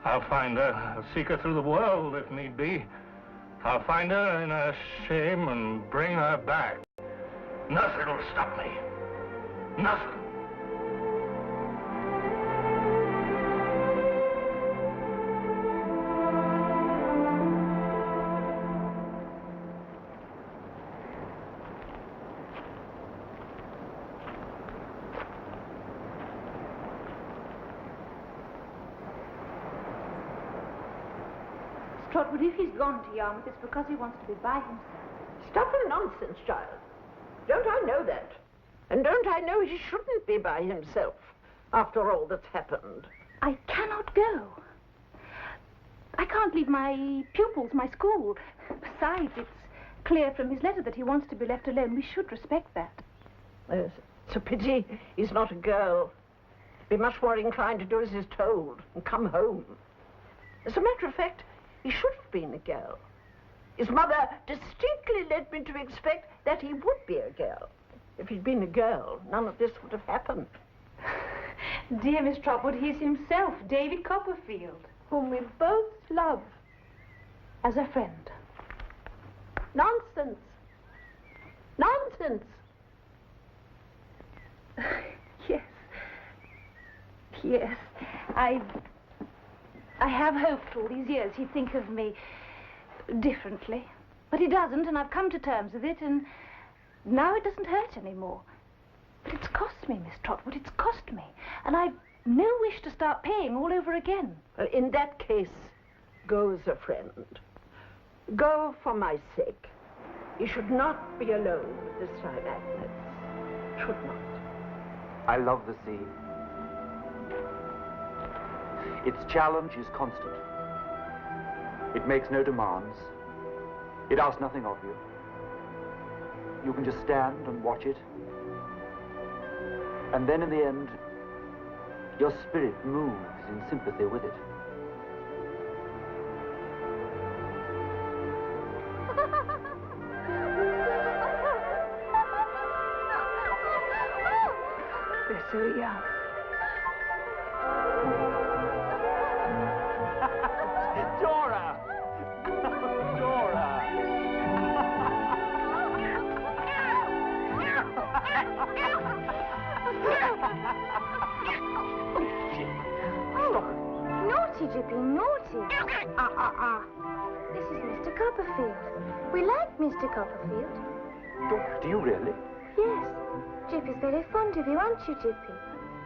I'll find her. I'll seek her through the world, if need be. I'll find her in her shame and bring her back. Nothing'll stop me. Nothing. Trotwood, if he's gone to Yarmouth, it's because he wants to be by himself. Stuff and nonsense, child. Don't I know that? And don't I know he shouldn't be by himself after all that's happened? I cannot go. I can't leave my pupils, my school. Besides, it's clear from his letter that he wants to be left alone. We should respect that. Yes, it's a pity he's not a girl. Be much more inclined to do as he's told and come home. As a matter of fact, he should have been a girl. His mother distinctly led me to expect that he would be a girl. If he'd been a girl, none of this would have happened. Dear Miss Trotwood, he's himself, David Copperfield, whom we both love as a friend. Nonsense. Nonsense. Yes. Yes. I have hoped all these years he'd think of me differently. But he doesn't, and I've come to terms with it, and now it doesn't hurt anymore. But it's cost me, Miss Trotwood, it's cost me. And I've no wish to start paying all over again. Well, in that case, go as a friend. Go for my sake. You should not be alone this time, Agnes. Should not. I love the sea. Its challenge is constant. It makes no demands. It asks nothing of you. You can just stand and watch it. And then in the end, your spirit moves in sympathy with it. They're so young. Dora! Dora! Naughty, Jippy, naughty. This is Mr. Copperfield. We like Mr. Copperfield. Dora, do you really? Yes. Jippy's very fond of you, aren't you, Jippy?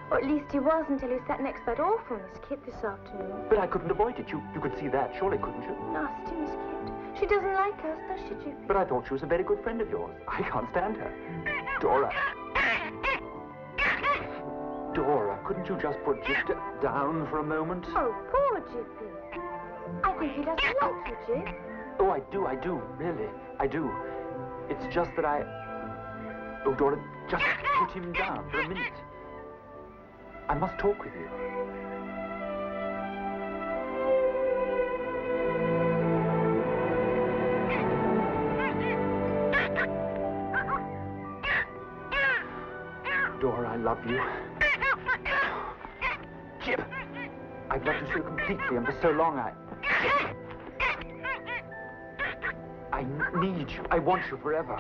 Or at least he was until he sat next to that awful Miss Kit this afternoon. But I couldn't avoid it. You could see that, surely, couldn't you? Nasty Miss Kit. She doesn't like us, does she, Jippy? But I thought she was a very good friend of yours. I can't stand her. Dora. Dora, couldn't you just put Jip down for a moment? Oh, poor Jippy. I think he doesn't like you, Jip. Oh, I do, really. I do. It's just that Oh, Dora, just put him down for a minute. I must talk with you. Dora, I love you. Jip! I've loved you so completely and for so long I need you. I want you forever.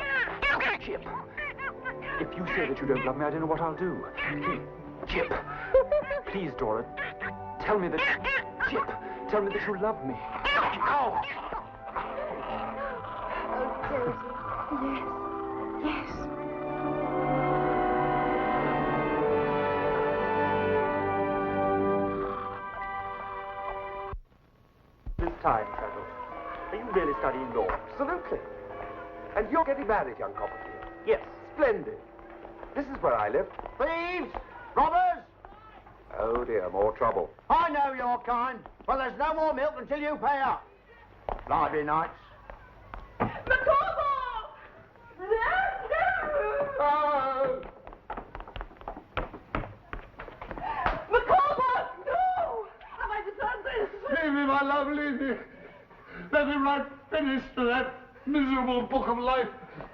Jip. If you say that you don't love me, I don't know what I'll do. Jip. Please, Dora. Tell me that... Jip. Tell me that you love me. Ow! Oh, Josie. Yes. Yes. This time, Traddles. Are you really studying law? Absolutely. And you're getting married, young Copperfield? Yes. Splendid. This is where I live. Thieves! Robbers! Oh dear, more trouble. I know your kind. Well, there's no more milk until you pay up. Lively nights. Micawber! Oh! Micawber! No! Have I done this? Leave me, my love, leave me. Let me write finish to that miserable book of life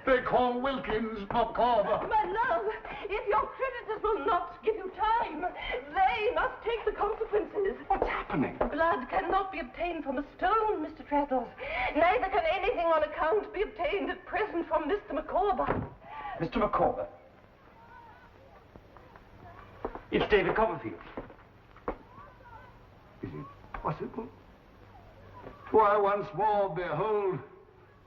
they call Wilkins Micawber. My love, if your creditors will not give you time, they must take the consequences. What's happening? Blood cannot be obtained from a stone, Mr. Traddles. Neither can anything on account be obtained at present from Mr. Micawber. Mr. Micawber? It's David Copperfield. Is it possible? Why, once more, behold,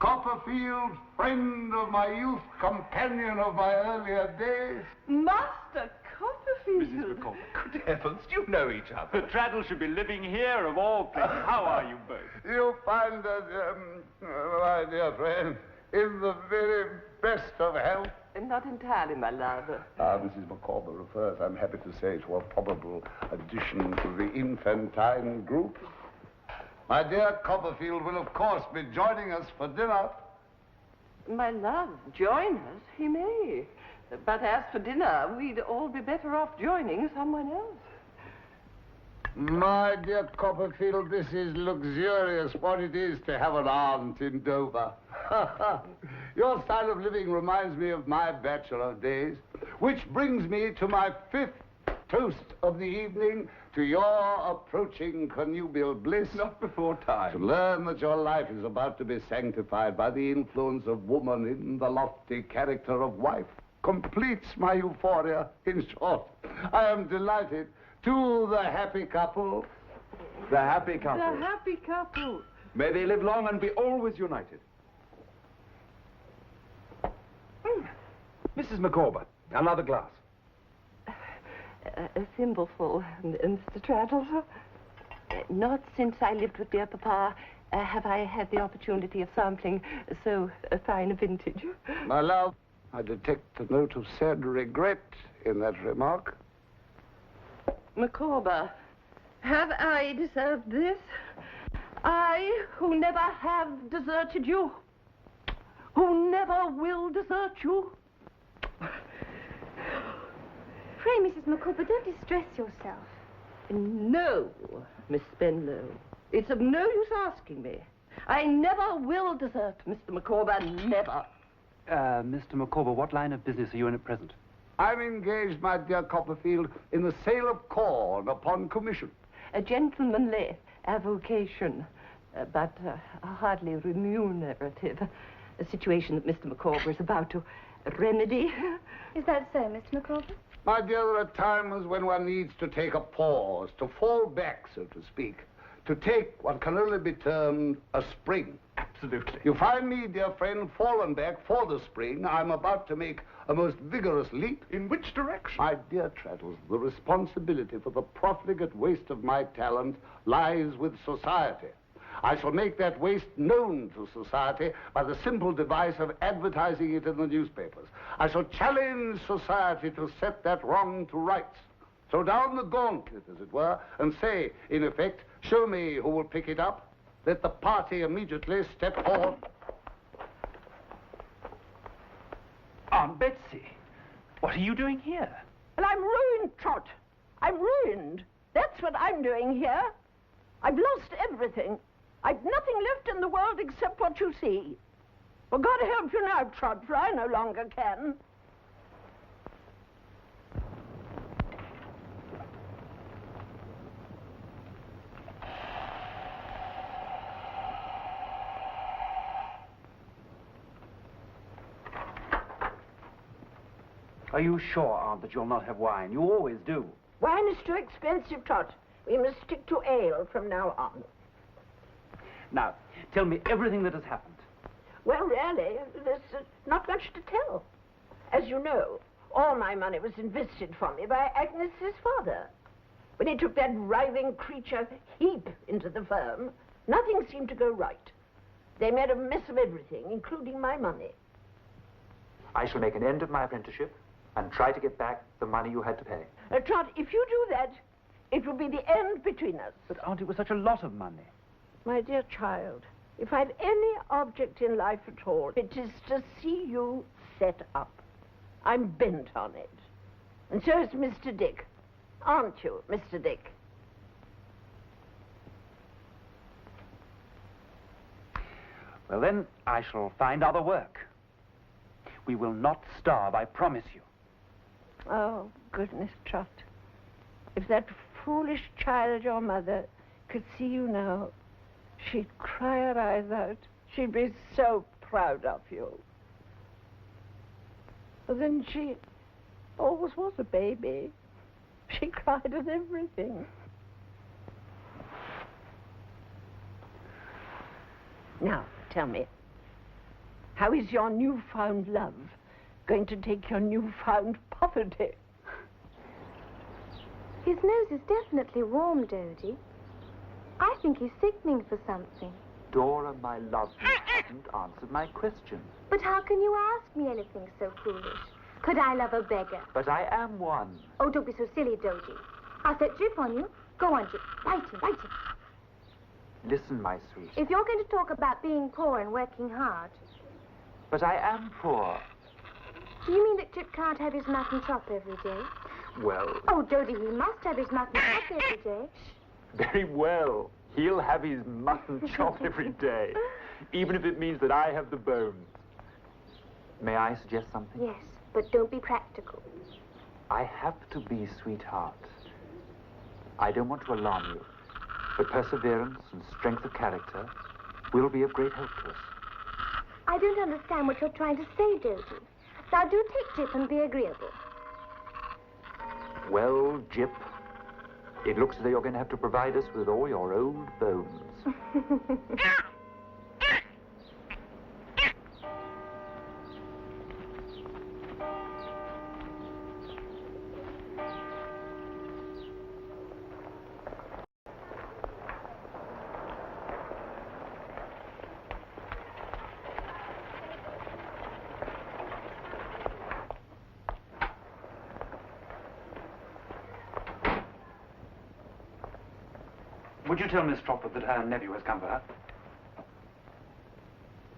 Copperfield, friend of my youth, companion of my earlier days. Master Copperfield? Copperfield. Mrs. Micawber, good heavens, you know each other. Traddles should be living here of all places. How are you both? You find us, my dear friend, in the very best of health. Not entirely, my love. Mrs. Micawber refers, I'm happy to say, to a probable addition to the infantine group. My dear Copperfield will, of course, be joining us for dinner. My love, join us, he may. But as for dinner, we'd all be better off joining someone else. My dear Copperfield, this is luxurious what it is to have an aunt in Dover. Your style of living reminds me of my bachelor days, which brings me to my 5th toast of the evening, to your approaching connubial bliss. Not before time. To learn that your life is about to be sanctified by the influence of woman in the lofty character of wife completes my euphoria. In short, I am delighted. To the happy couple. The happy couple. The happy couple. May they live long and be always united. Mrs. Micawber, another glass. A thimbleful, Mr. Traddles. Not since I lived with dear Papa have I had the opportunity of sampling so fine a vintage. My love, I detect a note of sad regret in that remark. Micawber, have I deserved this? I, who never have deserted you, who never will desert you. Pray, Mrs. Micawber, don't distress yourself. No, Miss Spenlow. It's of no use asking me. I never will desert Mr. Micawber, never. Mr. Micawber, what line of business are you in at present? I'm engaged, my dear Copperfield, in the sale of corn upon commission. A gentlemanly avocation, but hardly remunerative. A situation that Mr. Micawber is about to remedy. Is that so, Mr. Micawber? My dear, there are times when one needs to take a pause, to fall back, so to speak, to take what can only be termed a spring. Absolutely. You find me, dear friend, fallen back for the spring. I'm about to make a most vigorous leap. In which direction? My dear Traddles, the responsibility for the profligate waste of my talent lies with society. I shall make that waste known to society by the simple device of advertising it in the newspapers. I shall challenge society to set that wrong to rights. Throw down the gauntlet, as it were, and say, in effect, show me who will pick it up. Let the party immediately step forward. Aunt Betsy, what are you doing here? Well, I'm ruined, Trot. I'm ruined. That's what I'm doing here. I've lost everything. I've nothing left in the world except what you see. Well, God help you now, Trot, for I no longer can. Are you sure, Aunt, that you'll not have wine? You always do. Wine is too expensive, Trot. We must stick to ale from now on. Now, tell me everything that has happened. Well, really, there's not much to tell. As you know, all my money was invested for me by Agnes's father. When he took that writhing creature, Heep, into the firm, nothing seemed to go right. They made a mess of everything, including my money. I shall make an end of my apprenticeship and try to get back the money you had to pay. Trot, if you do that, it will be the end between us. But, Aunt, it was such a lot of money. My dear child, if I've any object in life at all, it is to see you set up. I'm bent on it. And so is Mr. Dick. Aren't you, Mr. Dick? Well, then, I shall find other work. We will not starve, I promise you. Oh, goodness, Trot. If that foolish child, your mother, could see you now, she'd cry her eyes out. She'd be so proud of you. But then she always was a baby. She cried at everything. Now, tell me, how is your newfound love going to take your newfound poverty? His nose is definitely warm, Dodie. I think he's sickening for something. Dora, my love, you haven't answered my question. But how can you ask me anything so foolish? Could I love a beggar? But I am one. Oh, don't be so silly, Dodie. I'll set Jip on you. Go on, Jip. Bite him. Listen, my sweet. If you're going to talk about being poor and working hard... But I am poor. Do you mean that Jip can't have his mutton chop every day? Well... Oh, Dodie, he must have his mutton chop every day. Very well. He'll have his mutton chop every day, even if it means that I have the bones. May I suggest something? Yes, but don't be practical. I have to be, sweetheart. I don't want to alarm you, but perseverance and strength of character will be of great help to us. I don't understand what you're trying to say, Dodie. Now do take Jip and be agreeable. Well, Jip, it looks as though you're going to have to provide us with all your old bones. Would you tell Miss Trotwood that her nephew has come for her?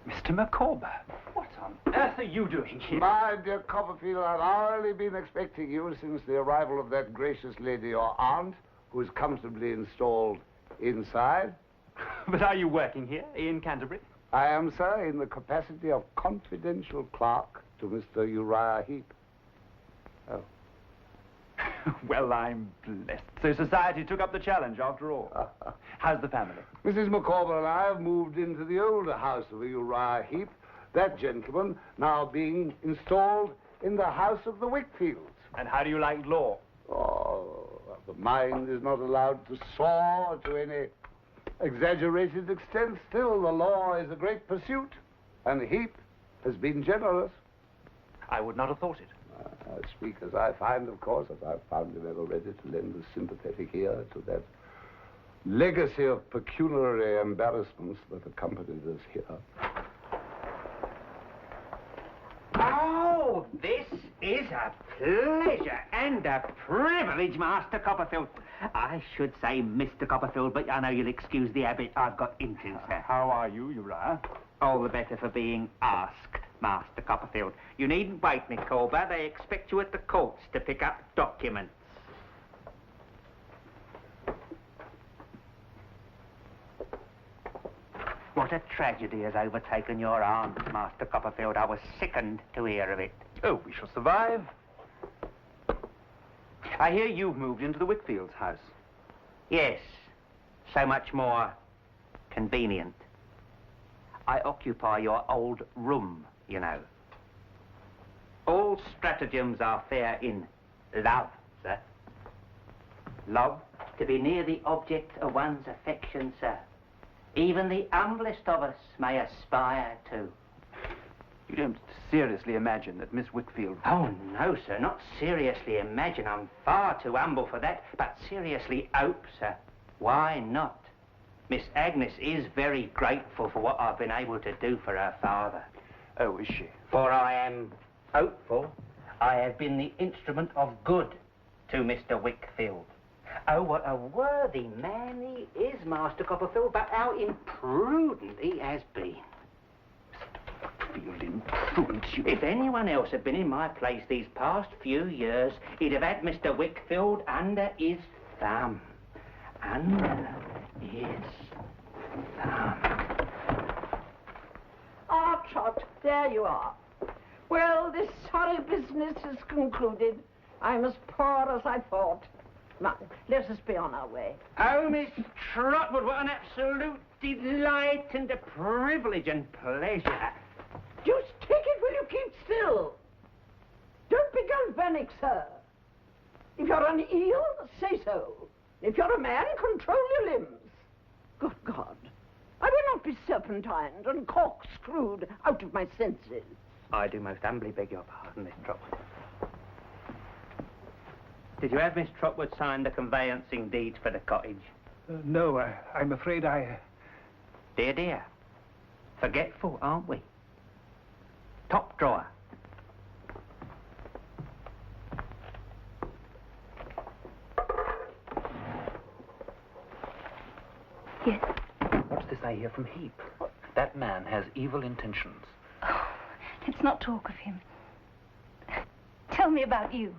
Mr. Micawber, what on earth are you doing here? My dear Copperfield, I've hardly been expecting you since the arrival of that gracious lady, your aunt, who is comfortably installed inside. But are you working here in Canterbury? I am, sir, in the capacity of confidential clerk to Mr. Uriah Heep. Oh. Well, I'm blessed. So society took up the challenge after all. How's the family? Mrs. Micawber and I have moved into the older house of Uriah Heep, that gentleman now being installed in the house of the Wickfields. And how do you like law? Oh, the mind is not allowed to soar to any exaggerated extent. Still, the law is a great pursuit, and Heep has been generous. I would not have thought it. I speak as I find, of course, as I've found him ever ready to lend a sympathetic ear to that legacy of pecuniary embarrassments that accompanied us here. Oh, this is a pleasure and a privilege, Master Copperfield. I should say Mr. Copperfield, but I know you'll excuse the habit I've got into, sir. How are you, Uriah? All the better for being asked, Master Copperfield. You needn't wait, Micawber. They expect you at the courts to pick up documents. What a tragedy has overtaken your aunt, Master Copperfield. I was sickened to hear of it. Oh, we shall survive. I hear you've moved into the Wickfield's house. Yes, so much more convenient. I occupy your old room, you know. All stratagems are fair in love, sir. Love to be near the object of one's affection, sir. Even the humblest of us may aspire to. You don't seriously imagine that Miss Wickfield... Oh, no, sir, not seriously imagine. I'm far too humble for that, but seriously hope, sir. Why not? Miss Agnes is very grateful for what I've been able to do for her father. Oh, is she? For I am hopeful I have been the instrument of good to Mr. Wickfield. Oh, what a worthy man he is, Master Copperfield, but how imprudent he has been. Wickfield, imprudent, you... If anyone else had been in my place these past few years, he'd have had Mr. Wickfield under his thumb. Under his thumb. Ah, Trot, there you are. Well, this sorry business is concluded. I'm as poor as I thought. Now, let us be on our way. Oh, Miss Trotwood, what an absolute delight and a privilege and pleasure. Just take it will you keep still. Don't be galvanic, sir. If you're an eel, say so. If you're a man, control your limbs. Good God. I will not be serpentined and corkscrewed out of my senses. I do most humbly beg your pardon, Miss Trotwood. Did you have Miss Trotwood sign the conveyancing deeds for the cottage? No, I'm afraid I... Dear, dear. Forgetful, aren't we? Top drawer. Yes? What's this I hear from Heep? That man has evil intentions. Oh, let's not talk of him. Tell me about you.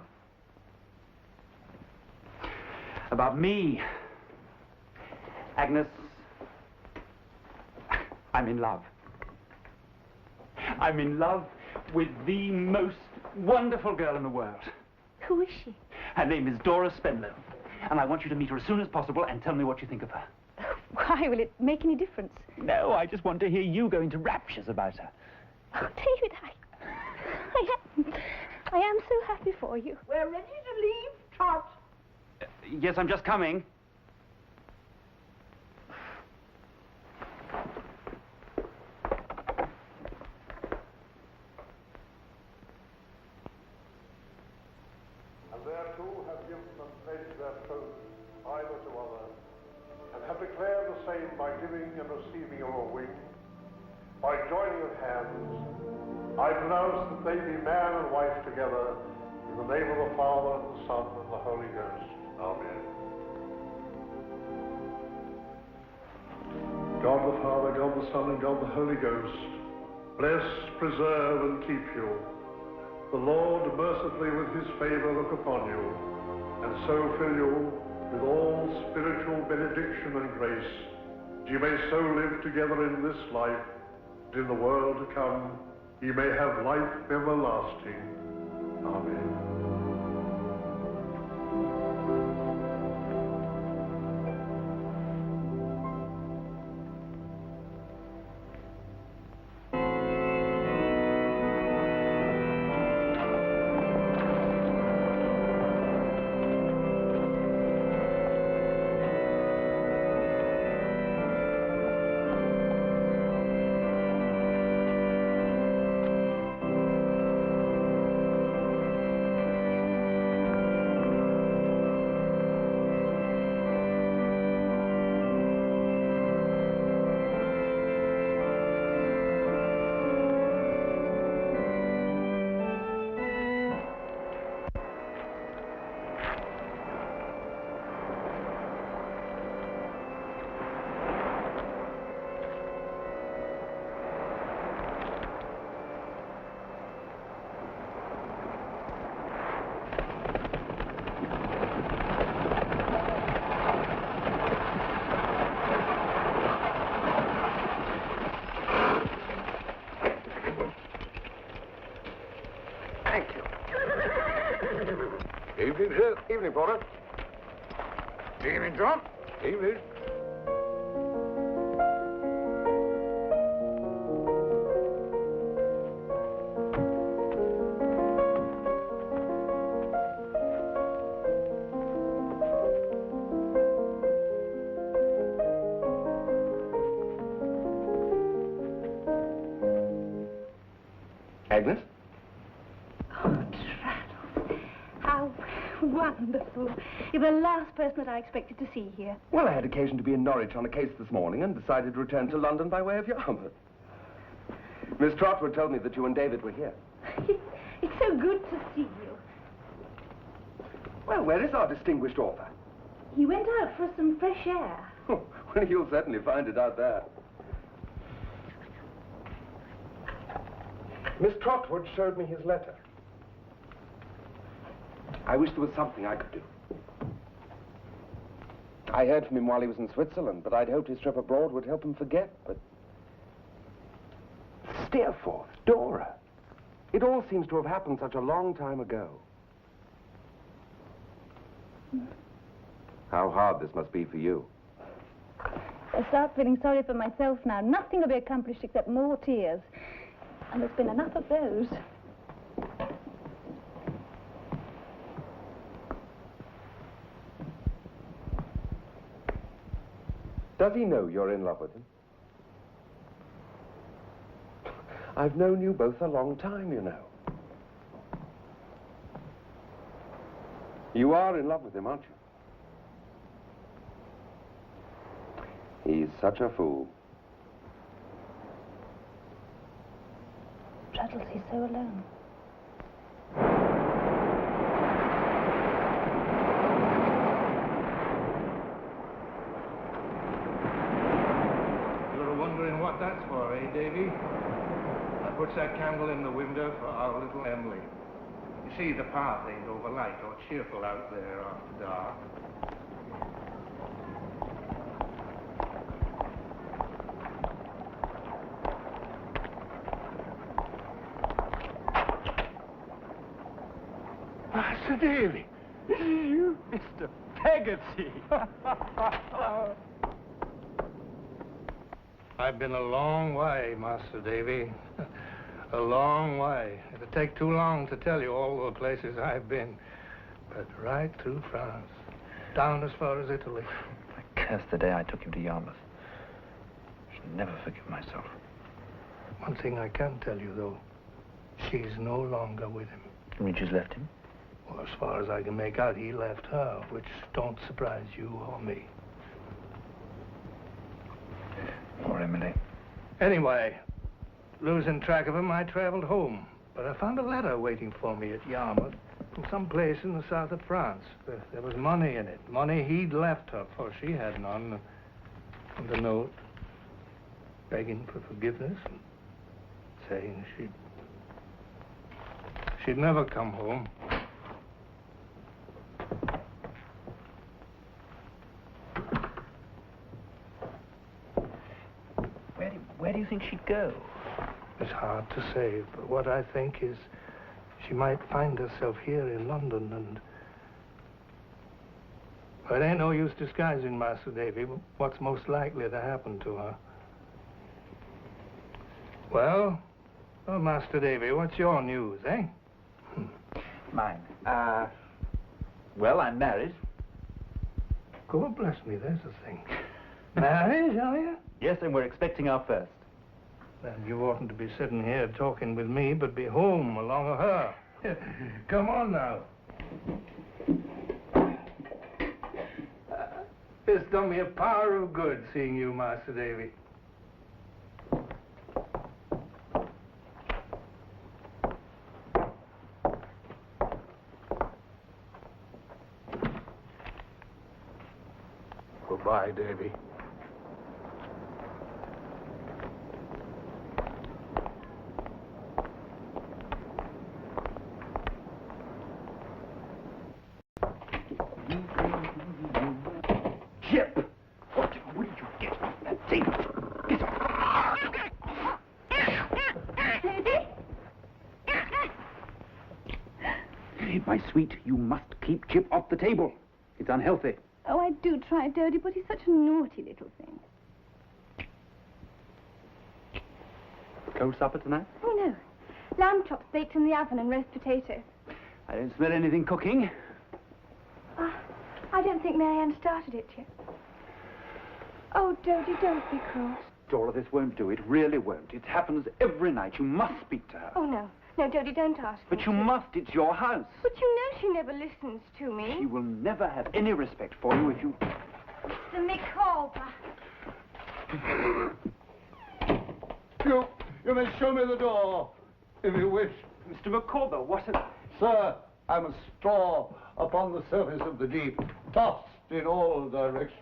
About me. Agnes, I'm in love. I'm in love with the most wonderful girl in the world. Who is she? Her name is Dora Spenlow, and I want you to meet her as soon as possible and tell me what you think of her. Why will it make any difference? No, I just want to hear you go into raptures about her. Oh, David, I am so happy for you. We're ready to leave, Trot. Yes, I'm just coming. And thereto have given and pledged their troth either to other, and have declared the same by giving and receiving of a wing, by joining of hands. I pronounce that they be man and wife together, in the name of the Father, and the Son, and the Holy Ghost. Amen. God the Father, God the Son, and God the Holy Ghost, bless, preserve, and keep you. The Lord mercifully with his favor look upon you, and so fill you with all spiritual benediction and grace, that you may so live together in this life, that in the world to come ye may have life everlasting. Amen. Evening, sir. Evening, Porter. Evening, John. Evening. Agnes? Wonderful. You're the last person that I expected to see here. Well, I had occasion to be in Norwich on a case this morning and decided to return to London by way of Yarmouth. Miss Trotwood told me that you and David were here. It's so good to see you. Well, where is our distinguished author? He went out for some fresh air. Oh, well, you'll certainly find it out there. Miss Trotwood showed me his letter. I wish there was something I could do. I heard from him while he was in Switzerland, but I'd hoped his trip abroad would help him forget, but... Steerforth, Dora. It all seems to have happened such a long time ago. How hard this must be for you. I start feeling sorry for myself now. Nothing will be accomplished except more tears. And there's been enough of those. Does he know you're in love with him? I've known you both a long time, you know. You are in love with him, aren't you? He's such a fool. Traddles, he's so alone. You're wondering what that's for, eh, Davy? I put that candle in the window for our little Emlyn. You see, the path ain't overlight or cheerful out there after dark. Master Davy, this is you? Mr. Peggotty! I've been a long way, Master Davy. A long way. It'd take too long to tell you all the places I've been. But right through France, down as far as Italy. I curse the day I took him to Yarmouth. I shall never forgive myself. One thing I can tell you, though. She's no longer with him. You mean she's left him? Well, as far as I can make out, he left her, which don't surprise you or me. Poor Emily. Anyway, losing track of him, I traveled home. But I found a letter waiting for me at Yarmouth from some place in the south of France. There was money in it. Money he'd left her, for she had none. And a note begging for forgiveness and saying she'd never come home. Where do you think she'd go? It's hard to say, but what I think is she might find herself here in London and... Well, it ain't no use disguising, Master Davy, what's most likely to happen to her. Well, Master Davy, what's your news, eh? Mine. Well, I'm married. God bless me, there's a thing. Married, are you? Yes, and we're expecting our first. Then you oughtn't to be sitting here talking with me, but be home along of her. Come on now. It's done me a power of good seeing you, Master Davy. Goodbye, Davy. Jip! What did you get off that table? Get off! My sweet, you must keep Jip off the table. It's unhealthy. Oh, I do try, Dodie, but he's such a naughty little thing. Cold supper tonight? Oh, no. Lamb chops baked in the oven and roast potato. I don't smell anything cooking. I don't think Marianne started it yet. Oh, Dodie, don't be cross. Dora, this won't do. It really won't. It happens every night. You must speak to her. Oh, no. No, Dodie, don't ask me. But you must. It's your house. But you know she never listens to me. She will never have any respect for you if you... The Micawber. You may show me the door, if you wish. Mr. Micawber, what a... Sir, I'm a straw upon the surface of the deep, tossed in all directions.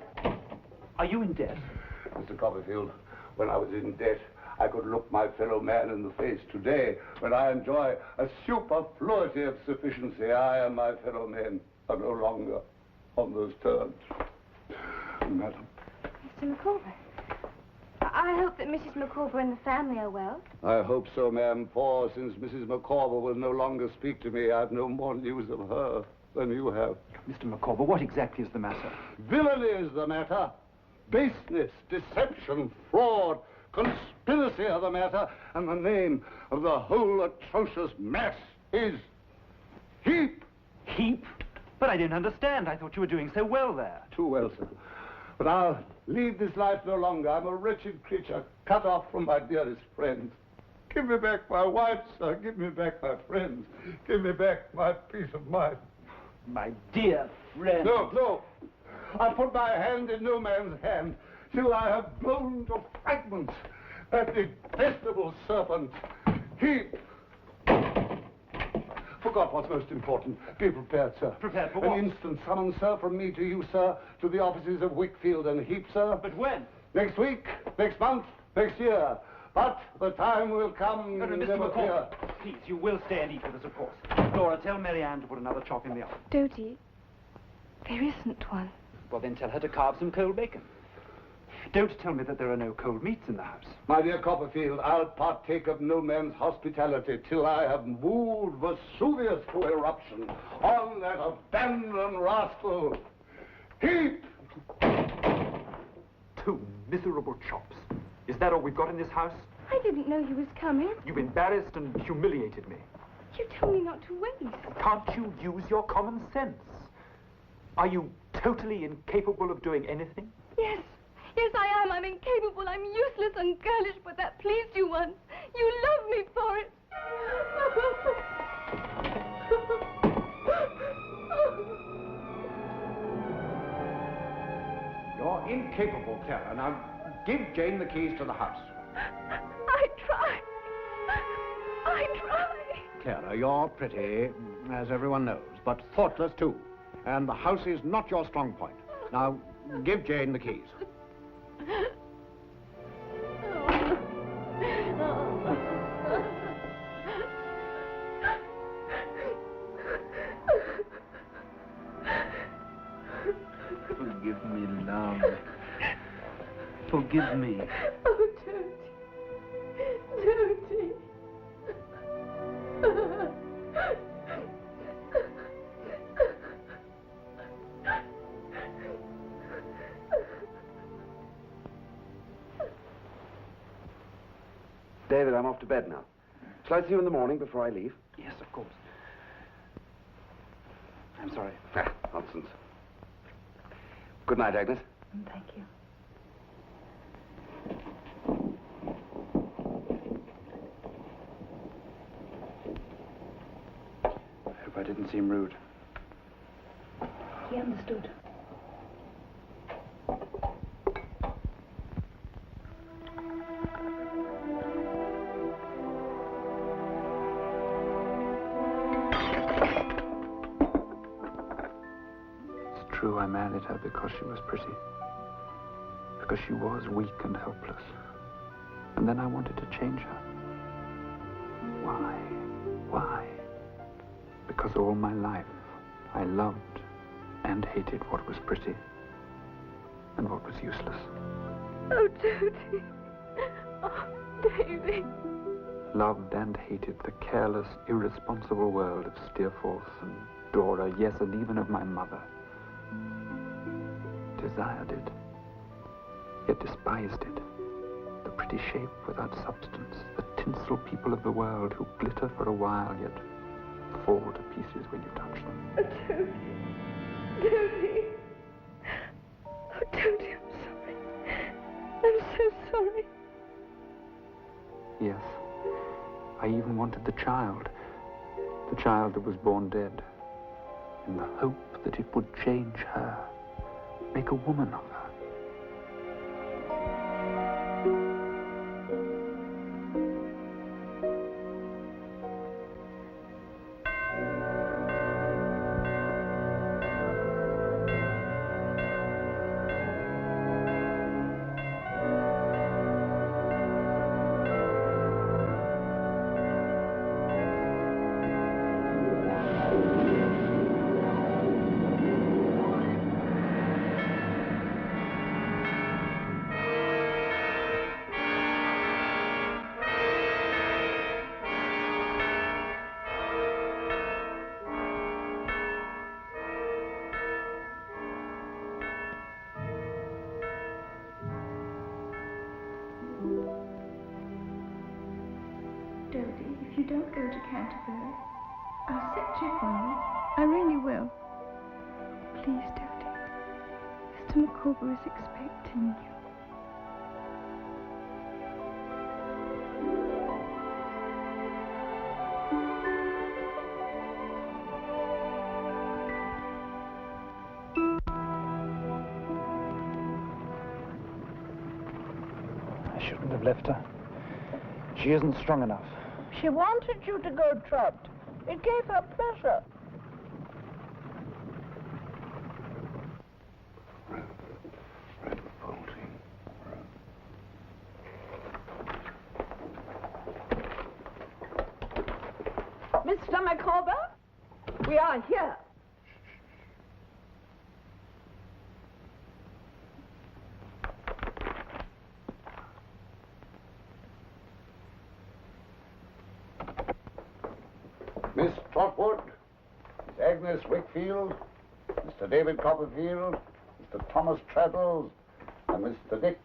Are you in debt? Mr. Copperfield, when I was in debt, I could look my fellow man in the face. Today, when I enjoy a superfluity of sufficiency, I and my fellow men are no longer on those terms. Madam. Mr. Micawber, I hope that Mrs. Micawber and the family are well. I hope so, ma'am, for since Mrs. Micawber will no longer speak to me, I've no more news of her than you have. Mr. Micawber, what exactly is the matter? Villainy is the matter. Baseness, deception, fraud, conspiracy are the matter, and the name of the whole atrocious mess is Heep. Heep? But I don't understand. I thought you were doing so well there. Too well, sir. But I'll lead this life no longer. I'm a wretched creature, cut off from my dearest friends. Give me back my wife, sir. Give me back my friends. Give me back my peace of mind. My dear friend. No, no. I put my hand in no man's hand till I have blown to fragments that detestable serpent, Heep. Forgot what's most important. Be prepared, sir. Prepared for what? An instant summons, sir, from me to you, sir, to the offices of Wickfield and Heep, sir. But when? Next week, next month, next year. But the time will come, No, Mr. never fear. McCall, please, you will stay and eat with us, of course. Dora, tell Mary Ann to put another chop in the oven. Dodie, there isn't one. Well, then tell her to carve some cold bacon. Don't tell me that there are no cold meats in the house. My dear Copperfield, I'll partake of no man's hospitality till I have moved Vesuvius to eruption on that abandoned rascal, Heep! 2 miserable chops. Is that all we've got in this house? I didn't know he was coming. You've embarrassed and humiliated me. You told me not to waste. Can't you use your common sense? Are you totally incapable of doing anything? Yes. Yes, I am. I'm incapable. I'm useless and girlish, but that pleased you once. You love me for it. You're incapable, Clara. Now, give Jane the keys to the house. I tried. Clara, you're pretty, as everyone knows, but thoughtless too. And the house is not your strong point. Now, give Jane the keys. Forgive me, love. Forgive me. Oh, Dodie. David, I'm off to bed now. Shall I see you in the morning before I leave? Yes, of course. I'm sorry. Nonsense. Good night, Agnes. Thank you. I hope I didn't seem rude. He understood. True, I married her because she was pretty. Because she was weak and helpless. And then I wanted to change her. Why? Why? Because all my life I loved and hated what was pretty and what was useless. Oh, Dodie. Oh, Davy. Loved and hated the careless, irresponsible world of Steerforth and Dora, yes, and even of my mother. Desired it, yet despised it. The pretty shape without substance, the tinsel people of the world who glitter for a while, yet fall to pieces when you touch them. Dodie. Oh, Dodie, I'm sorry. I'm so sorry. Yes, I even wanted the child that was born dead, in the hope that it would change her, make a woman of her. Dodie, if you don't go to Canterbury, I'll set check on you. I really will. Please, Dodie. Mr. Micawber is expecting you. shouldn't have left her. She isn't strong enough. She wanted you to go, Trot. It gave her pleasure. Mr. Micawber, we are here. Miss Trotwood, Miss Agnes Wickfield, Mr. David Copperfield, Mr. Thomas Traddles, and Mr. Dick.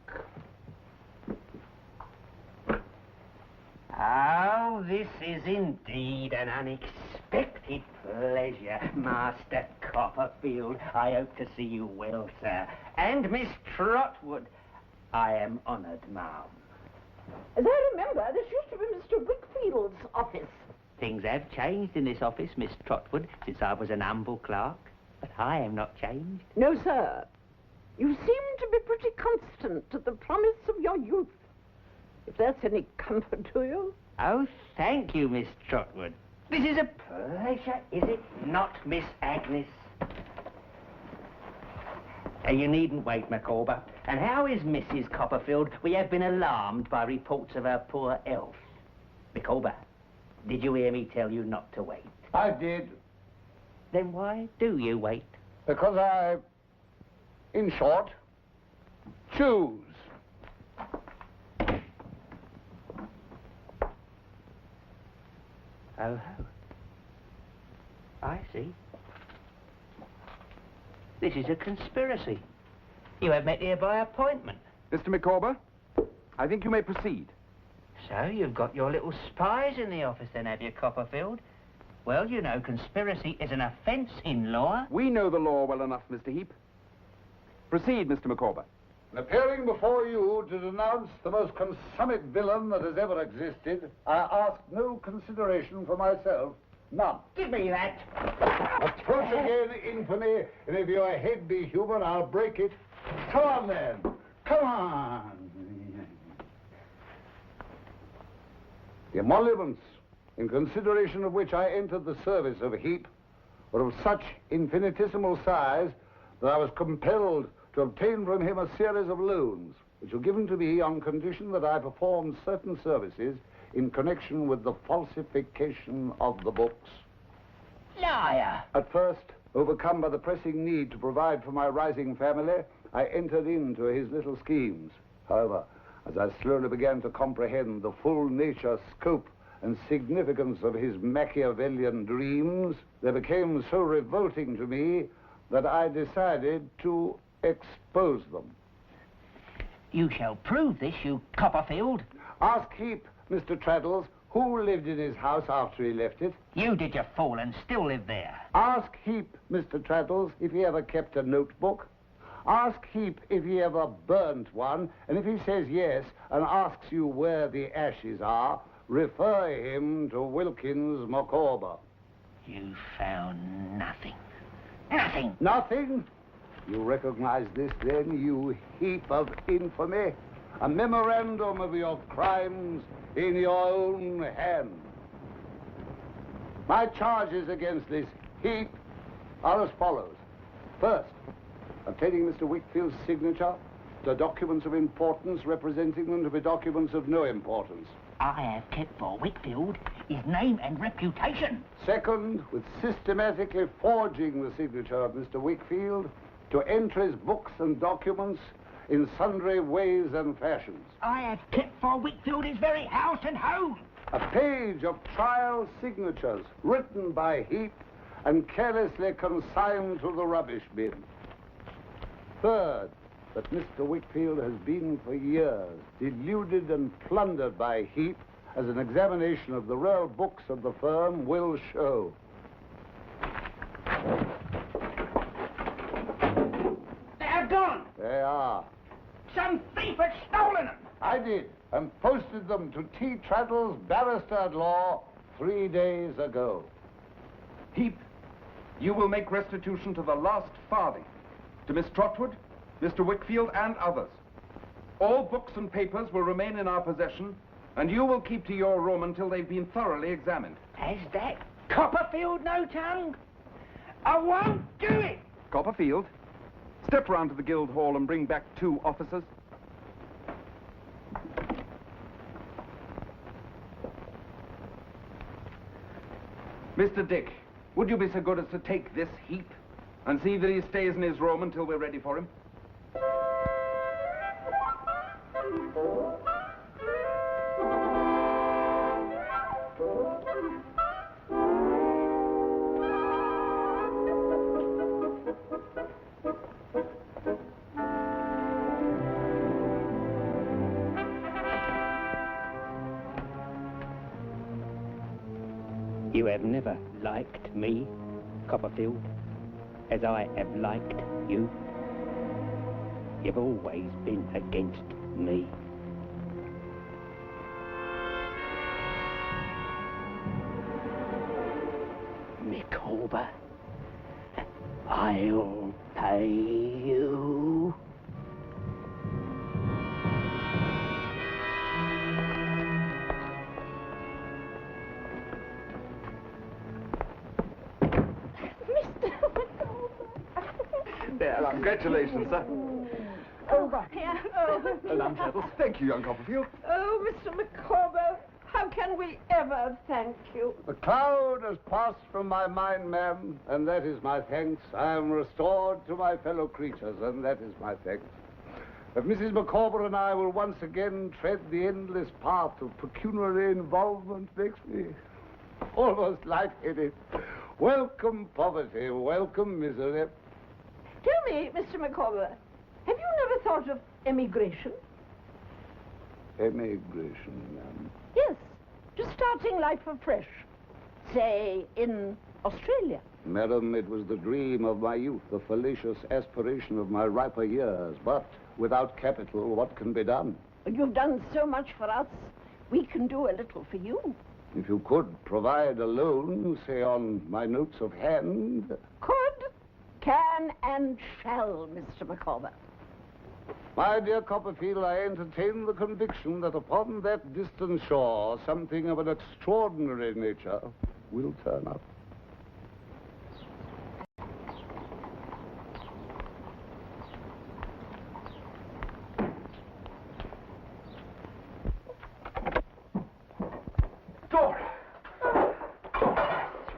Oh, this is indeed an unexpected pleasure, Master Copperfield. I hope to see you well, sir. And Miss Trotwood, I am honoured, ma'am. As I remember, this used to be Mr. Wickfield's office. Things have changed in this office, Miss Trotwood, since I was an humble clerk. But I am not changed. No, sir. You seem to be pretty constant to the promise of your youth. If that's any comfort to you. Oh, thank you, Miss Trotwood. This is a pleasure, is it not, Miss Agnes? You needn't wait, Micawber. And how is Mrs. Copperfield? We have been alarmed by reports of her poor health. Micawber, did you hear me tell you not to wait? I did. Then why do you wait? Because I, in short, choose. Oh, I see. This is a conspiracy. You have met here by appointment. Mr. Micawber, I think you may proceed. So you've got your little spies in the office then, have you, Copperfield? Well, you know, conspiracy is an offence in law. We know the law well enough, Mr. Heep. Proceed, Mr. Micawber. Appearing before you to denounce the most consummate villain that has ever existed, I ask no consideration for myself. None. Give me that. Approach again, infamy, and if your head be human, I'll break it. Come on, then. Come on. The emoluments, in consideration of which I entered the service of Heep, were of such infinitesimal size that I was compelled to obtain from him a series of loans, which were given to me on condition that I perform certain services in connection with the falsification of the books. Liar! At first, overcome by the pressing need to provide for my rising family, I entered into his little schemes. However, as I slowly began to comprehend the full nature, scope, and significance of his Machiavellian dreams, they became so revolting to me that I decided to expose them. You shall prove this, you Copperfield. Ask Heep, Mr. Traddles, who lived in his house after he left it. You did, you fool, and still live there. Ask Heep, Mr. Traddles, if he ever kept a notebook. Ask Heep if he ever burnt one, and if he says yes and asks you where the ashes are, refer him to Wilkins Micawber. You found nothing. Nothing. Nothing? You recognize this, then, you heap of infamy? A memorandum of your crimes in your own hand. My charges against this Heep are as follows. First, obtaining Mr. Wickfield's signature to documents of importance, representing them to be documents of no importance. I have kept for Wickfield his name and reputation. Second, with systematically forging the signature of Mr. Wickfield to enter his books and documents in sundry ways and fashions. I have kept for Wickfield his very house and home. A page of trial signatures written by Heep and carelessly consigned to the rubbish bin. Third, that Mr. Wickfield has been for years deluded and plundered by Heep, as an examination of the real books of the firm will show. They have gone. They are. Some thief has stolen them. I did, and posted them to T. Traddles, barrister at law, 3 days ago. Heep, you will make restitution to the last farthing, to Miss Trotwood, Mr. Wickfield, and others. All books and papers will remain in our possession, and you will keep to your room until they've been thoroughly examined. Has that Copperfield no tongue? I won't do it! Copperfield, step round to the guild hall and bring back 2 officers. Mr. Dick, would you be so good as to take this Heep and see that he stays in his room until we're ready for him? You have never liked me, Copperfield, as I have liked you. You've always been against me. Micawber, I'll pay you. There, congratulations, sir. Over here. Lamb Thank you, young Copperfield. Oh, Mr. Micawber, how can we ever thank you? The cloud has passed from my mind, ma'am, and that is my thanks. I am restored to my fellow creatures, and that is my thanks. If Mrs. Micawber and I will once again tread the endless path of pecuniary involvement, makes me almost lightheaded. Welcome poverty, welcome misery. Tell me, Mr. Micawber, have you never thought of emigration? Emigration, ma'am. Yes, just starting life afresh. Say, in Australia. Madam, it was the dream of my youth, the fallacious aspiration of my riper years. But without capital, what can be done? You've done so much for us, we can do a little for you. If you could provide a loan, say on my notes of hand. Could, can, and shall, Mr. Micawber. My dear Copperfield, I entertain the conviction that upon that distant shore, something of an extraordinary nature will turn up. Dora!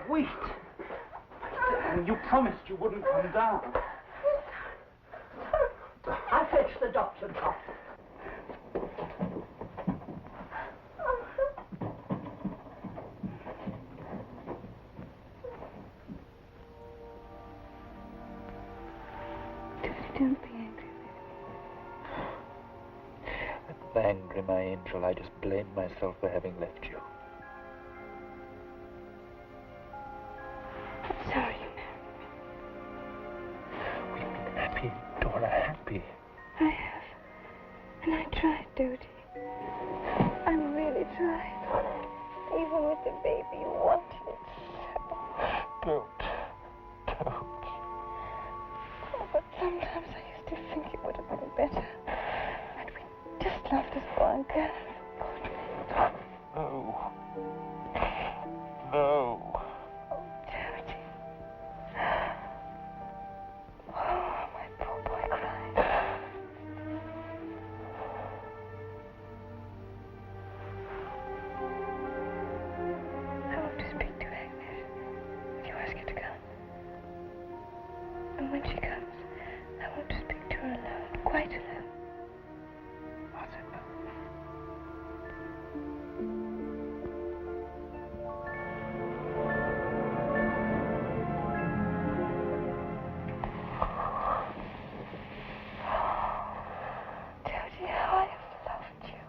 Sweet! And you promised you wouldn't come down. I'll fetch the doctor, Trot. Don't be angry with me. I'm angry, my angel. I just blame myself for having left you. I'm sorry you married me. We've been happy, Dora, happy. I have. And I tried, Dodie. I really tried. Even with the baby, you wanted it so. Don't. Oh, but sometimes I used to think it would have been better. And we just loved us one girl. No. No. Dodie. Oh, my poor boy cried. I want to speak to Agnes. Will you ask her to come? And when she comes, I want to speak to her alone, quite alone. What's it? Dodie, how I have loved you.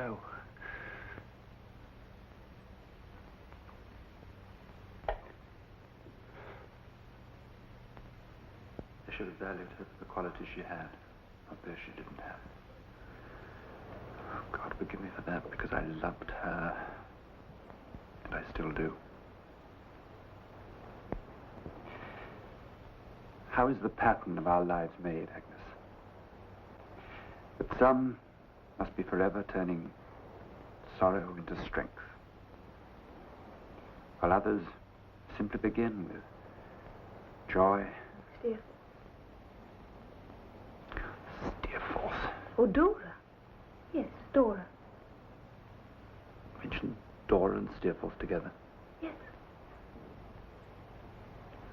No. I should have valued her for the qualities she had, not those she didn't have. Oh, God forgive me for that, because I loved her. And I still do. How is the pattern of our lives made, Agnes? That some must be forever turning sorrow into strength, while others simply begin with joy. Steerforth. Oh, Dora. Yes, Dora. Mention Dora and Steerforth together. Yes.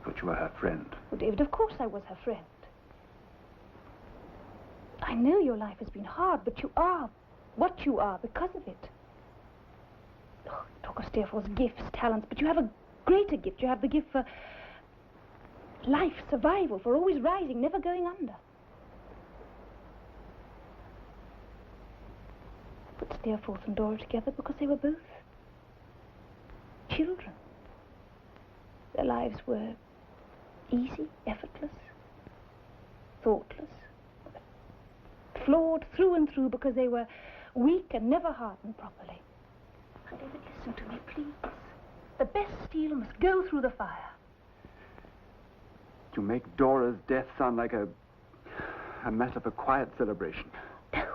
Thought you were her friend. Oh, David, of course I was her friend. I know your life has been hard, but you are what you are because of it. Oh, talk of Steerforth's gifts, talents, but you have a greater gift. You have the gift for life, survival, for always rising, never going under. Put Steerforth and Dora together because they were both children. Their lives were easy, effortless, thoughtless, flawed through and through because they were weak and never hardened properly. Now, David, listen to me, please. The best steel must go through the fire. You make Dora's death sound like a matter for quiet celebration. No.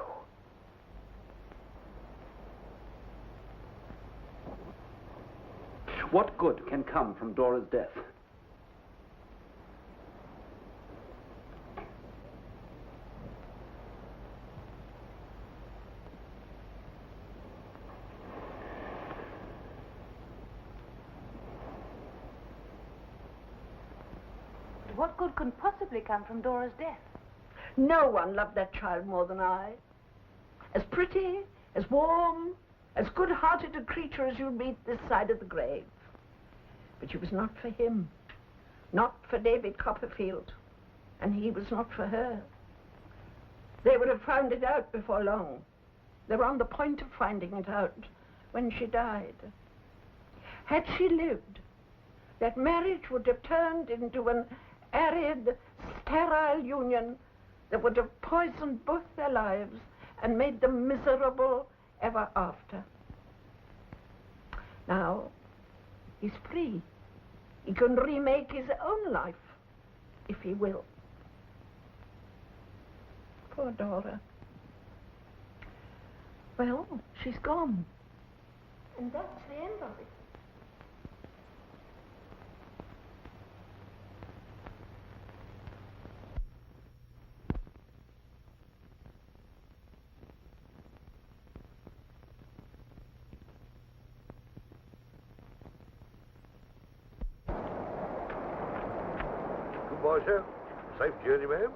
What good can come from Dora's death? What good can possibly come from Dora's death? No one loved that child more than I. As pretty, as warm, as good-hearted a creature as you'd meet this side of the grave. But she was not for him. Not for David Copperfield. And he was not for her. They would have found it out before long. They were on the point of finding it out when she died. Had she lived, that marriage would have turned into an arid, sterile union that would have poisoned both their lives and made them miserable ever after. Now, he's free. He can remake his own life, if he will. Poor Dora. Well, she's gone. And that's the end of it. Goodbye, sir. Safe journey, ma'am.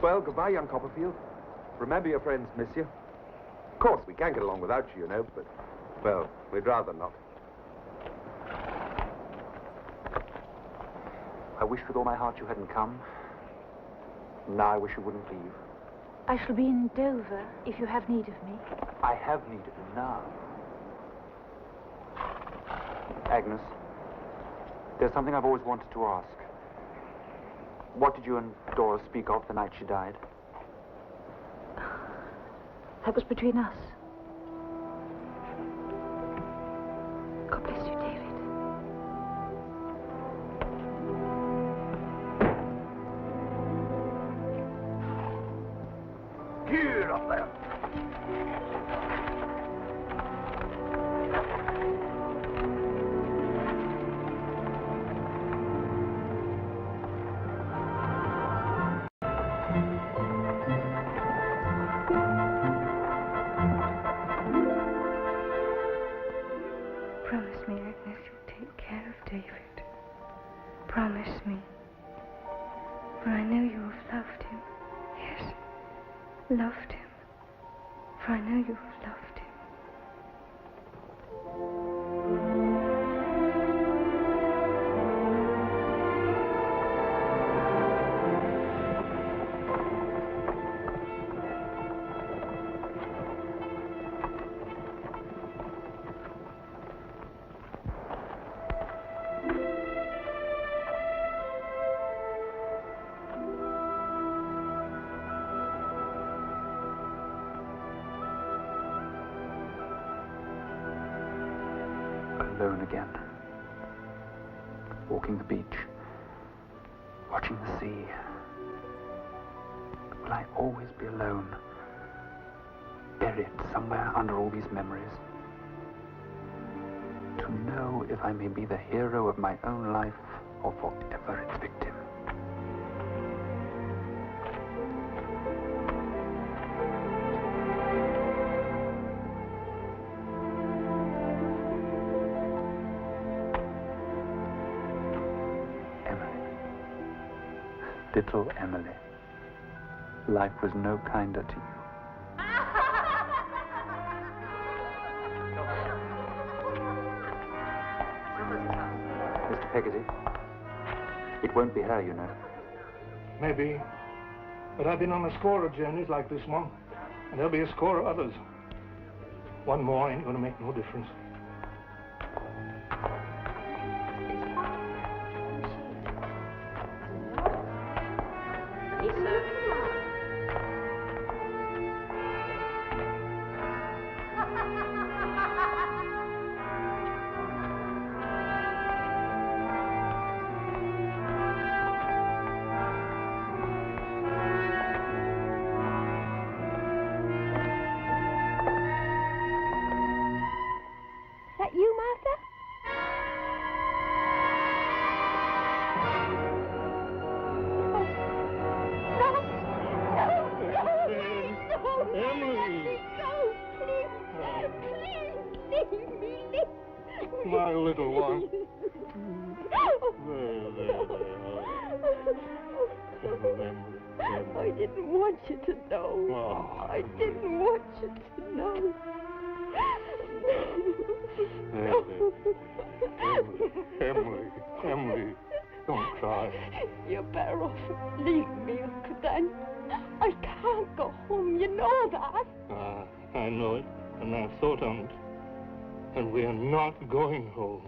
Well, goodbye, young Copperfield. Remember your friends miss you. Of course, we can't get along without you, you know, but, well, we'd rather not. I wish with all my heart you hadn't come. Now I wish you wouldn't leave. I shall be in Dover if you have need of me. I have need of you now. Agnes, there's something I've always wanted to ask. What did you and Dora speak of the night she died? That was between us. God bless you, David. Get up there. Promise me, Agnes, you'll take care of David. Promise me. For I know you have loved him. Yes, loved him. For I know you have loved him. alone again. Walking the beach, watching the sea. Will I always be alone, buried somewhere under all these memories? To know if I may be the hero of my own life or forever its victim. Little Emily, life was no kinder to you. Mr. Peggotty, it won't be her, you know. Maybe. But I've been on a score of journeys like this one, and there'll be a score of others. One more ain't going to make no difference. My little one. I didn't want you to know. Oh. I didn't want you to know. Emily, don't cry. You're better off leaving me, Uncle Dan. I can't go home, you know that. I know it, and I've thought on it. And we're not going home.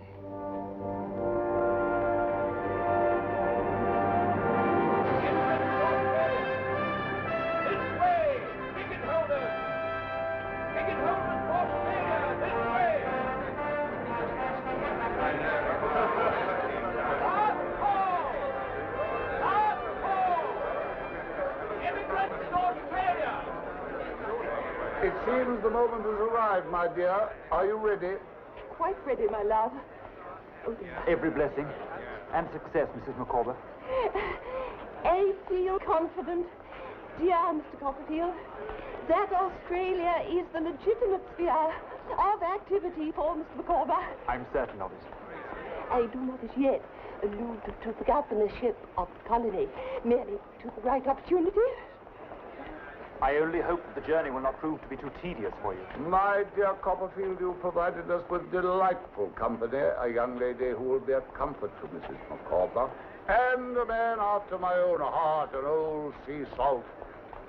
It seems the moment has arrived, my dear. Are you ready? Quite ready, my love. Every blessing and success, Mrs. Micawber. I feel confident, dear Mr. Copperfield, that Australia is the legitimate sphere of activity for Mr. Micawber. I'm certain of it. I do not as yet allude to the governorship of the colony, merely to the right opportunity. I only hope that the journey will not prove to be too tedious for you. My dear Copperfield, you provided us with delightful company, a young lady who will be a comfort to Mrs. Micawber, and a man after my own heart, an old sea salt,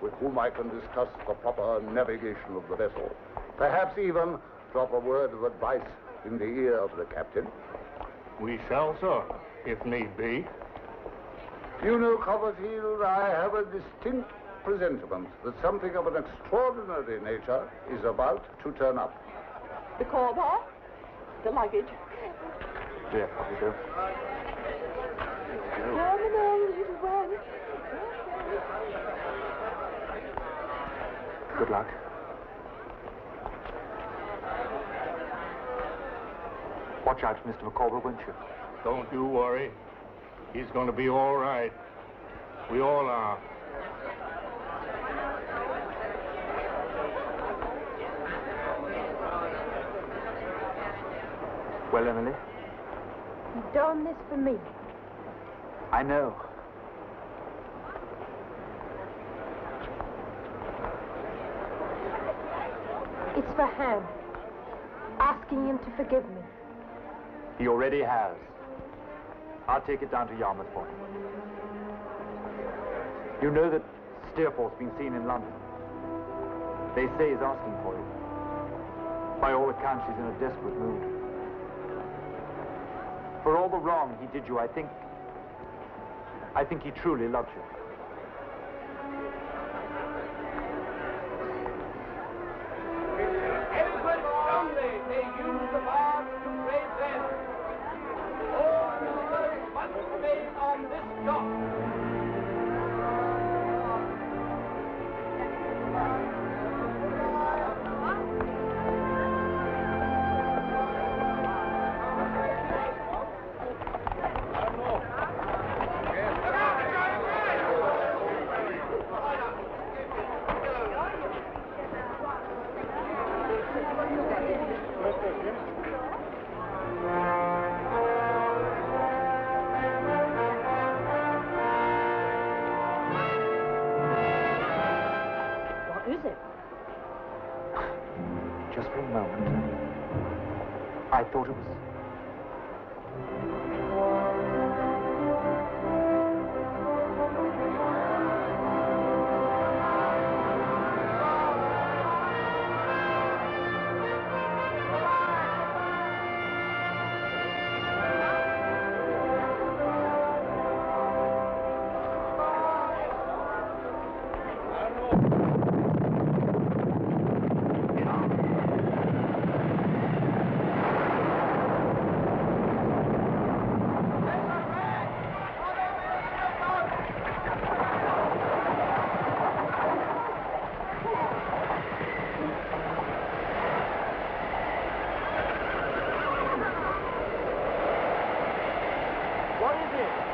with whom I can discuss the proper navigation of the vessel. Perhaps even drop a word of advice in the ear of the captain. We shall, sir, if need be. You know, Copperfield, I have a distinct presentiment that something of an extraordinary nature is about to turn up. Micawber, the luggage. Yes, how do you do? Come along, little one. Good luck. Watch out for Mr. Micawber, won't you? Don't you worry. He's going to be all right. We all are. Well, Emily? You've done this for me. I know. It's for Ham. Asking him to forgive me. He already has. I'll take it down to Yarmouth for him. You know that Steerforth's been seen in London. They say he's asking for you. By all accounts, he's in a desperate mood. For all the wrong he did you, I think he truly loved you. Edward only may use the bars to praise them. Just for a moment, I thought it was...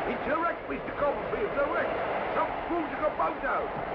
It's a wreck, Mr. Copperfield, it's a wreck. Some fool took a boat out.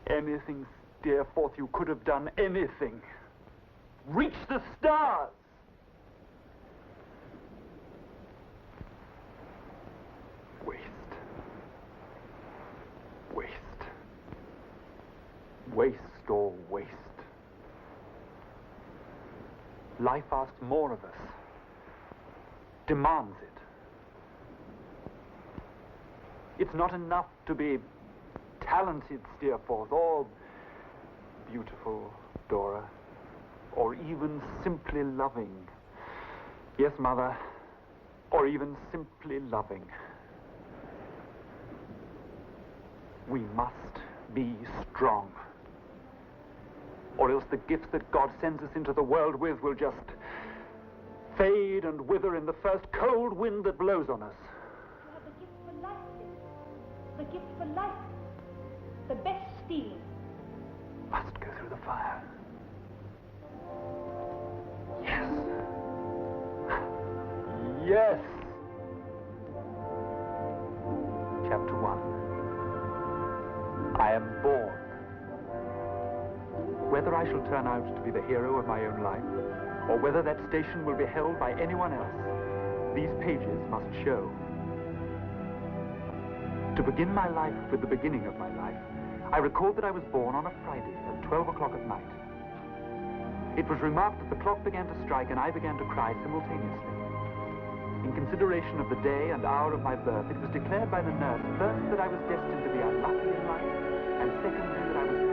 Anything, Steerforth, you could have done anything. reach the stars. Waste. Waste. Waste or waste. Life asks more of us, demands it. It's not enough to be talented, Steerforth, or beautiful, Dora, or even simply loving. Yes, Mother, or even simply loving. We must be strong, or else the gifts that God sends us into the world with will just fade and wither in the first cold wind that blows on us. The gift for life. The best steel. Must go through the fire. Yes. Yes. Chapter 1. I am born. Whether I shall turn out to be the hero of my own life, or whether that station will be held by anyone else, these pages must show. To begin my life with the beginning of my life, I record that I was born on a Friday at 12 o'clock at night. It was remarked that the clock began to strike and I began to cry simultaneously. In consideration of the day and hour of my birth, it was declared by the nurse, first, that I was destined to be unlucky in life, and secondly, that I was